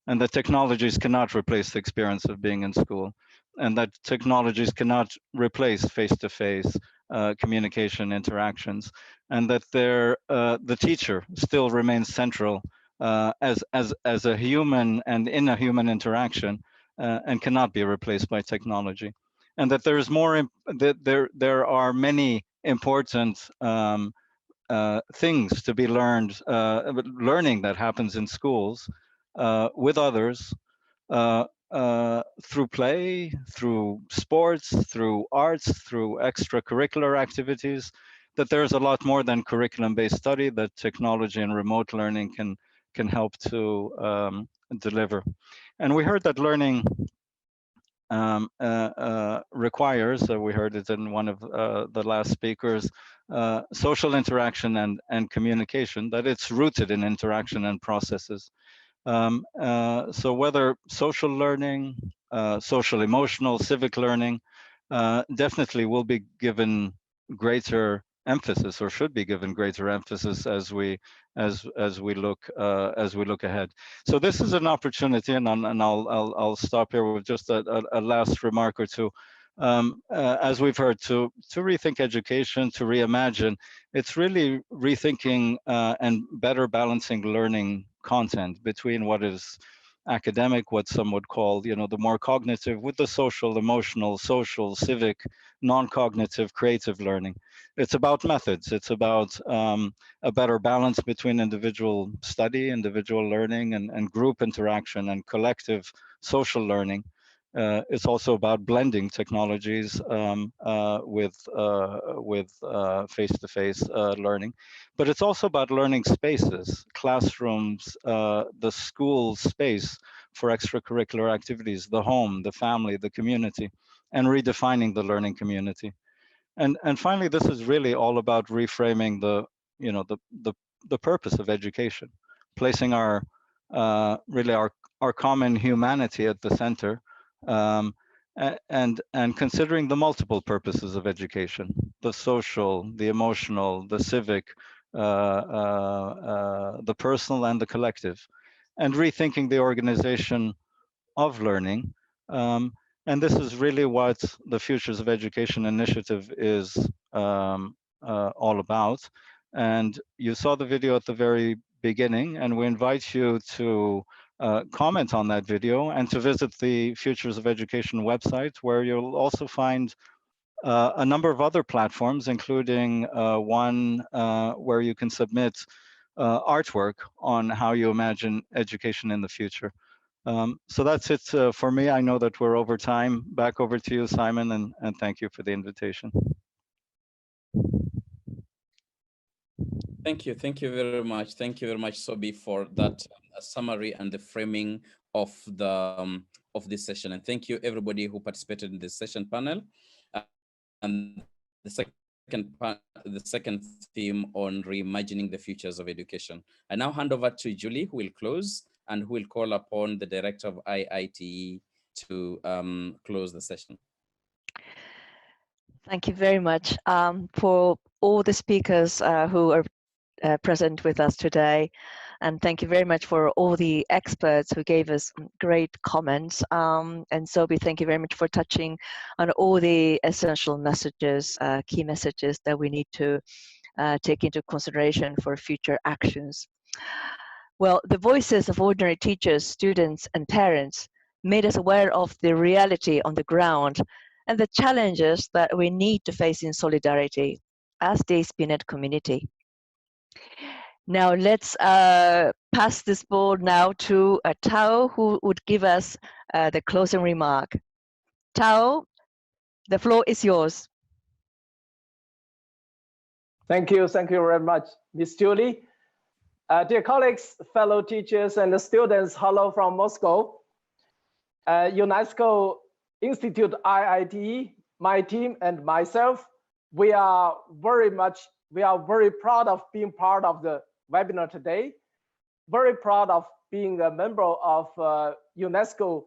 and that technologies cannot replace the experience of being in school, and that technologies cannot replace face-to-face communication interactions, and that the teacher still remains central as a human and in a human interaction, and cannot be replaced by technology, and that there is more. That there are many important things to be learned, learning that happens in schools with others through play, through sports, through arts, through extracurricular activities. That there's a lot more than curriculum-based study that technology and remote learning can help to deliver. And we heard that learning requires, we heard it in one of the last speakers, social interaction and communication, that it's rooted in interaction and processes. So whether social learning, social emotional, civic learning, definitely will be given greater emphasis, or should be given greater emphasis as we look ahead. So this is an opportunity, and I'll stop here with just a last remark or two. As we've heard, to rethink education, to reimagine, it's really rethinking and better balancing learning content between what is academic, what some would call, the more cognitive, with the social, emotional, social, civic, non-cognitive, creative learning. It's about methods. It's about a better balance between individual study, individual learning, and group interaction and collective social learning. It's also about blending technologies with face-to-face learning, but it's also about learning spaces, classrooms, the school space for extracurricular activities, the home, the family, the community, and redefining the learning community. And finally, this is really all about reframing the purpose of education, placing our common humanity at the center. And considering the multiple purposes of education, the social, the emotional, the civic, the personal, and the collective, and rethinking the organization of learning. And this is really what the Futures of Education initiative is all about. And you saw the video at the very beginning, and we invite you to comment on that video and to visit the Futures of Education website, where you'll also find a number of other platforms, including one where you can submit artwork on how you imagine education in the future. So that's it for me. I know that we're over time. Back over to you, Simon, and thank you for the invitation. Thank you very much. Thank you very much, Sobi, for that summary and the framing of this session. And thank you everybody who participated in this session panel. And the second theme on reimagining the futures of education. I now hand over to Julie, who will close and who will call upon the director of IITE to close the session. Thank you very much for all the speakers who are present with us today. And thank you very much for all the experts who gave us great comments. And Sobi, thank you very much for touching on all the essential messages, key messages that we need to take into consideration for future actions. Well, the voices of ordinary teachers, students, and parents made us aware of the reality on the ground and the challenges that we need to face in solidarity as the ASPnet community. Now let's pass this ball now to Tao, who would give us the closing remark. Tao, the floor is yours. Thank you very much, Ms. Julie. Dear colleagues, fellow teachers and students, hello from Moscow. UNESCO Institute IITE, my team and myself, we are very proud of being part of the webinar today. Very proud of being a member of UNESCO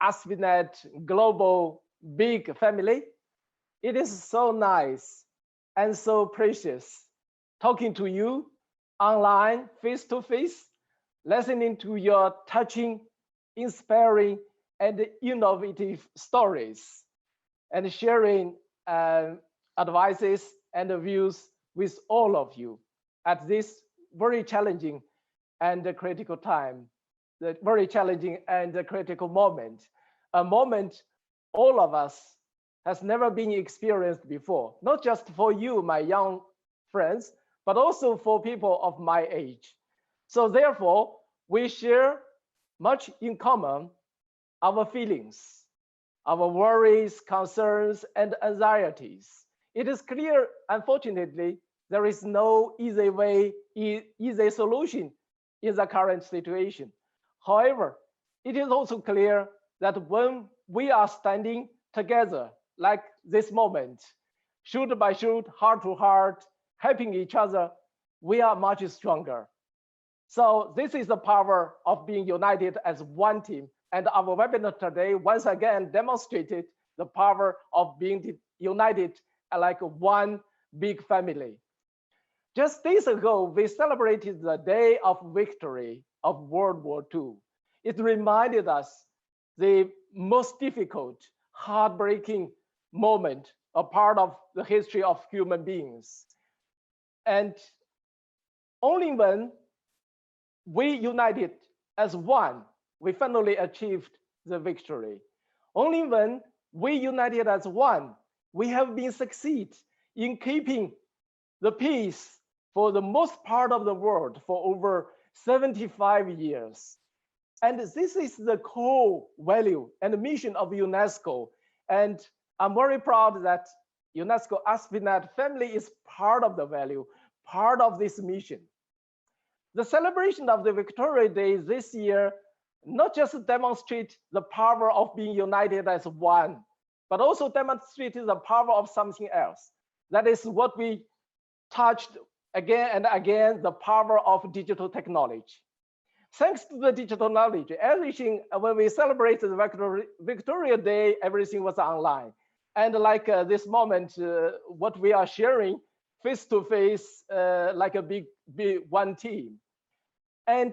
ASPnet Global Big Family. It is so nice and so precious talking to you online, face to face, listening to your touching, inspiring, and innovative stories, and sharing advices and views with all of you at this very challenging and critical time, the very challenging and critical moment, a moment all of us has never been experienced before, not just for you, my young friends, but also for people of my age. So therefore, we share much in common, our feelings, our worries, concerns, and anxieties. It is clear, unfortunately, there is no easy way, easy solution in the current situation. However, it is also clear that when we are standing together like this moment, shoulder by shoulder, heart to heart, helping each other, we are much stronger. So this is the power of being united as one team. And our webinar today once again demonstrated the power of being united like one big family. Just days ago, we celebrated the day of victory of World War II. It reminded us the most difficult, heartbreaking moment, a part of the history of human beings. And only when we united as one, we finally achieved the victory. Only when we united as one, we have been succeed in keeping the peace for the most part of the world for over 75 years. And this is the core value and mission of UNESCO. And I'm very proud that UNESCO ASPnet family is part of the value, part of this mission. The celebration of the Victoria Day this year not just demonstrate the power of being united as one, but also demonstrated the power of something else. That is what we touched again and again, the power of digital technology. Thanks to the digital knowledge, everything, when we celebrated the Victoria Day, everything was online. And like this moment, what we are sharing face to face, like a big one team. And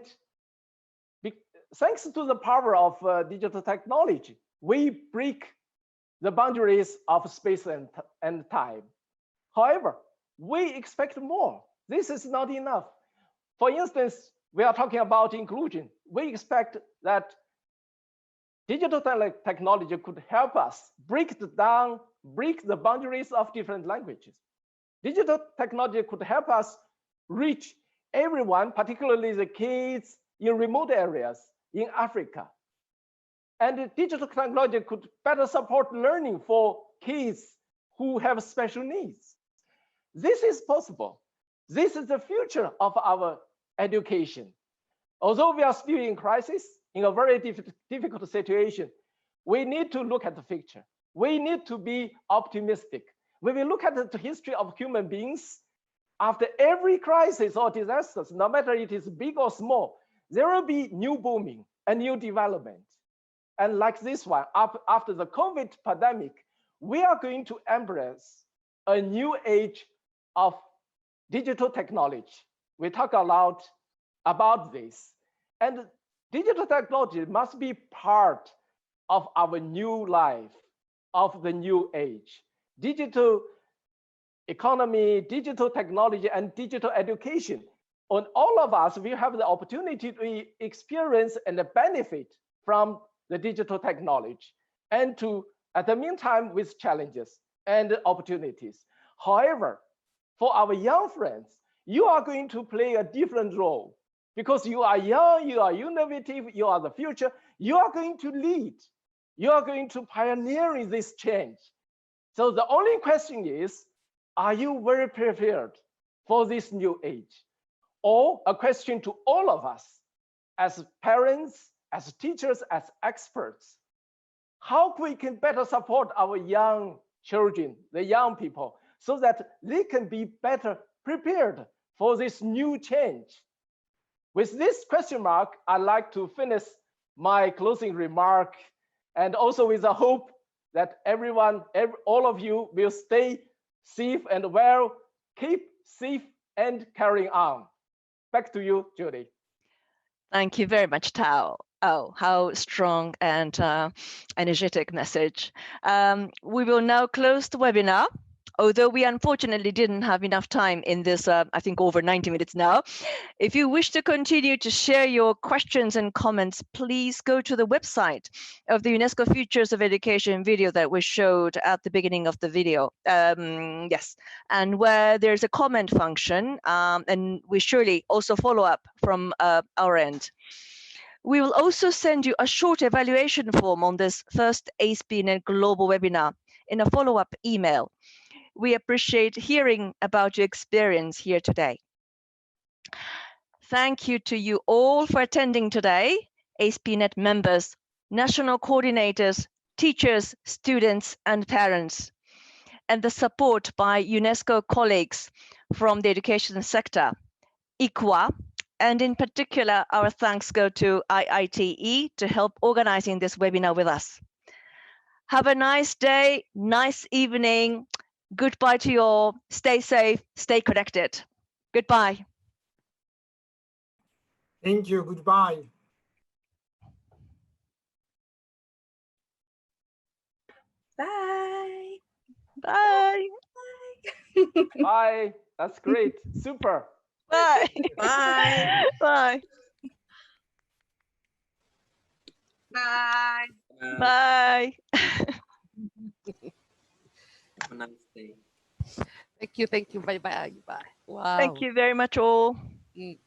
thanks to the power of digital technology, we break the boundaries of space and time. However, we expect more. This is not enough. For instance, we are talking about inclusion. We expect that digital technology could help us break the boundaries of different languages. Digital technology could help us reach everyone, particularly the kids in remote areas in Africa. And digital technology could better support learning for kids who have special needs. This is possible. This is the future of our education. Although we are still in crisis, in a very difficult situation, we need to look at the future. We need to be optimistic. When we look at the history of human beings, after every crisis or disasters, no matter it is big or small, there will be new booming and new development. And like this one, after the COVID pandemic, we are going to embrace a new age of digital technology. We talk a lot about this. And digital technology must be part of our new life, of the new age. Digital economy, digital technology, and digital education. On all of us, we have the opportunity to experience and benefit from the digital technology, and to, at the meantime, with challenges and opportunities. However, for our young friends, you are going to play a different role because you are young, you are innovative, you are the future, you are going to lead, you are going to pioneer this change. So the only question is, are you very prepared for this new age? Or a question to all of us as parents, as teachers, as experts, how we can better support our young children, the young people, so that they can be better prepared for this new change. With this question mark, I'd like to finish my closing remark, and also with the hope that everyone, all of you will stay safe and well, keep safe and carrying on. Back to you, Judy. Thank you very much, Tao. Oh, how strong and energetic message. We will now close the webinar. Although we unfortunately didn't have enough time in this, I think over 90 minutes now. If you wish to continue to share your questions and comments, please go to the website of the UNESCO Futures of Education video that we showed at the beginning of the video. Yes, and where there's a comment function, and we surely also follow up from our end. We will also send you a short evaluation form on this first ASPnet Global Webinar in a follow-up email. We appreciate hearing about your experience here today. Thank you to you all for attending today, ASPnet members, national coordinators, teachers, students, and parents, and the support by UNESCO colleagues from the education sector, ICWA, and in particular, our thanks go to IITE to help organizing this webinar with us. Have a nice day, nice evening. Goodbye to you all. Stay safe, stay connected. Goodbye. Thank you. Goodbye. Bye. Bye. Bye. Bye. That's great. Super. Bye. Bye. Bye. Bye. Have a nice day. Thank you. Bye bye. Bye. Wow. Thank you very much all. Mm.